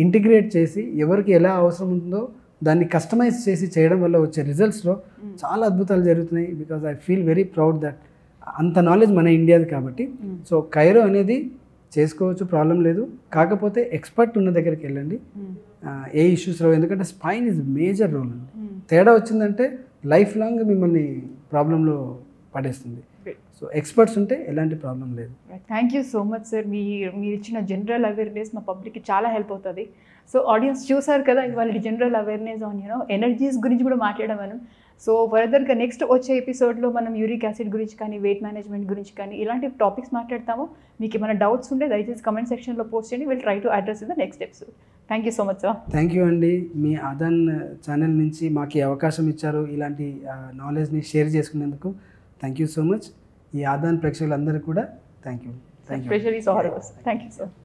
ఇంటిగ్రేట్ చేసి ఎవరికి ఎలా అవసరం ఉంటుందో దాన్ని కస్టమైజ్ చేసి చేయడం వల్ల వచ్చే రిజల్ట్స్లో చాలా అద్భుతాలు జరుగుతున్నాయి. Because I feel very proud that అంత నాలెడ్జ్ మన ఇండియాది కాబట్టి. సో కైరో అనేది చేసుకోవచ్చు, ప్రాబ్లం లేదు. కాకపోతే ఎక్స్పర్ట్ ఉన్న దగ్గరికి వెళ్ళండి, ఏ ఇష్యూస్ రావు. ఎందుకంటే స్పైన్ ఈజ్ మేజర్ రోల్ అండి. తేడా వచ్చిందంటే లైఫ్ లాంగ్ మిమ్మల్ని ప్రాబ్లంలో పడేస్తుంది. సో ఎక్స్పర్ట్స్ ఉంటే ఎలాంటి ప్రాబ్లం లేదు. Thank you so much sir. మీరు ఇచ్చిన జనరల్ అవేర్నెస్ మా పబ్లిక్కి చాలా హెల్ప్ అవుతుంది. సో ఆడియన్స్ చూసారు కదా ఇవాళ జనరల్ అవేర్నెస్ ఆన్ ఎనర్జీస్ గురించి కూడా మాట్లాడాం మనం. సో ఫర్దర్గా నెక్స్ట్ వచ్చే ఎపిసోడ్లో మనం యూరిక్ యాసిడ్ గురించి కానీ, వెయిట్ మేనేజ్మెంట్ గురించి కానీ ఇలాంటి టాపిక్స్ మాట్లాడతాము. మీకు ఏమైనా డౌట్స్ ఉంటే దయచేసి కమెంట్ సెక్షన్లో పోస్ట్ చేయండి. Will try to address in the next episode. Thank you so much sir. Thank you అండి. మీ ఆదాన్ ఛానల్ నుంచి మాకు ఈ అవకాశం ఇచ్చారు, ఇలాంటి నాలెడ్జ్ని షేర్ చేసుకునేందుకు థ్యాంక్ యూ సో మచ్. ఈ ఆదాన్ ప్రేక్షకులందరూ కూడా thank you. Pleasure is all of us. Thank you, sir.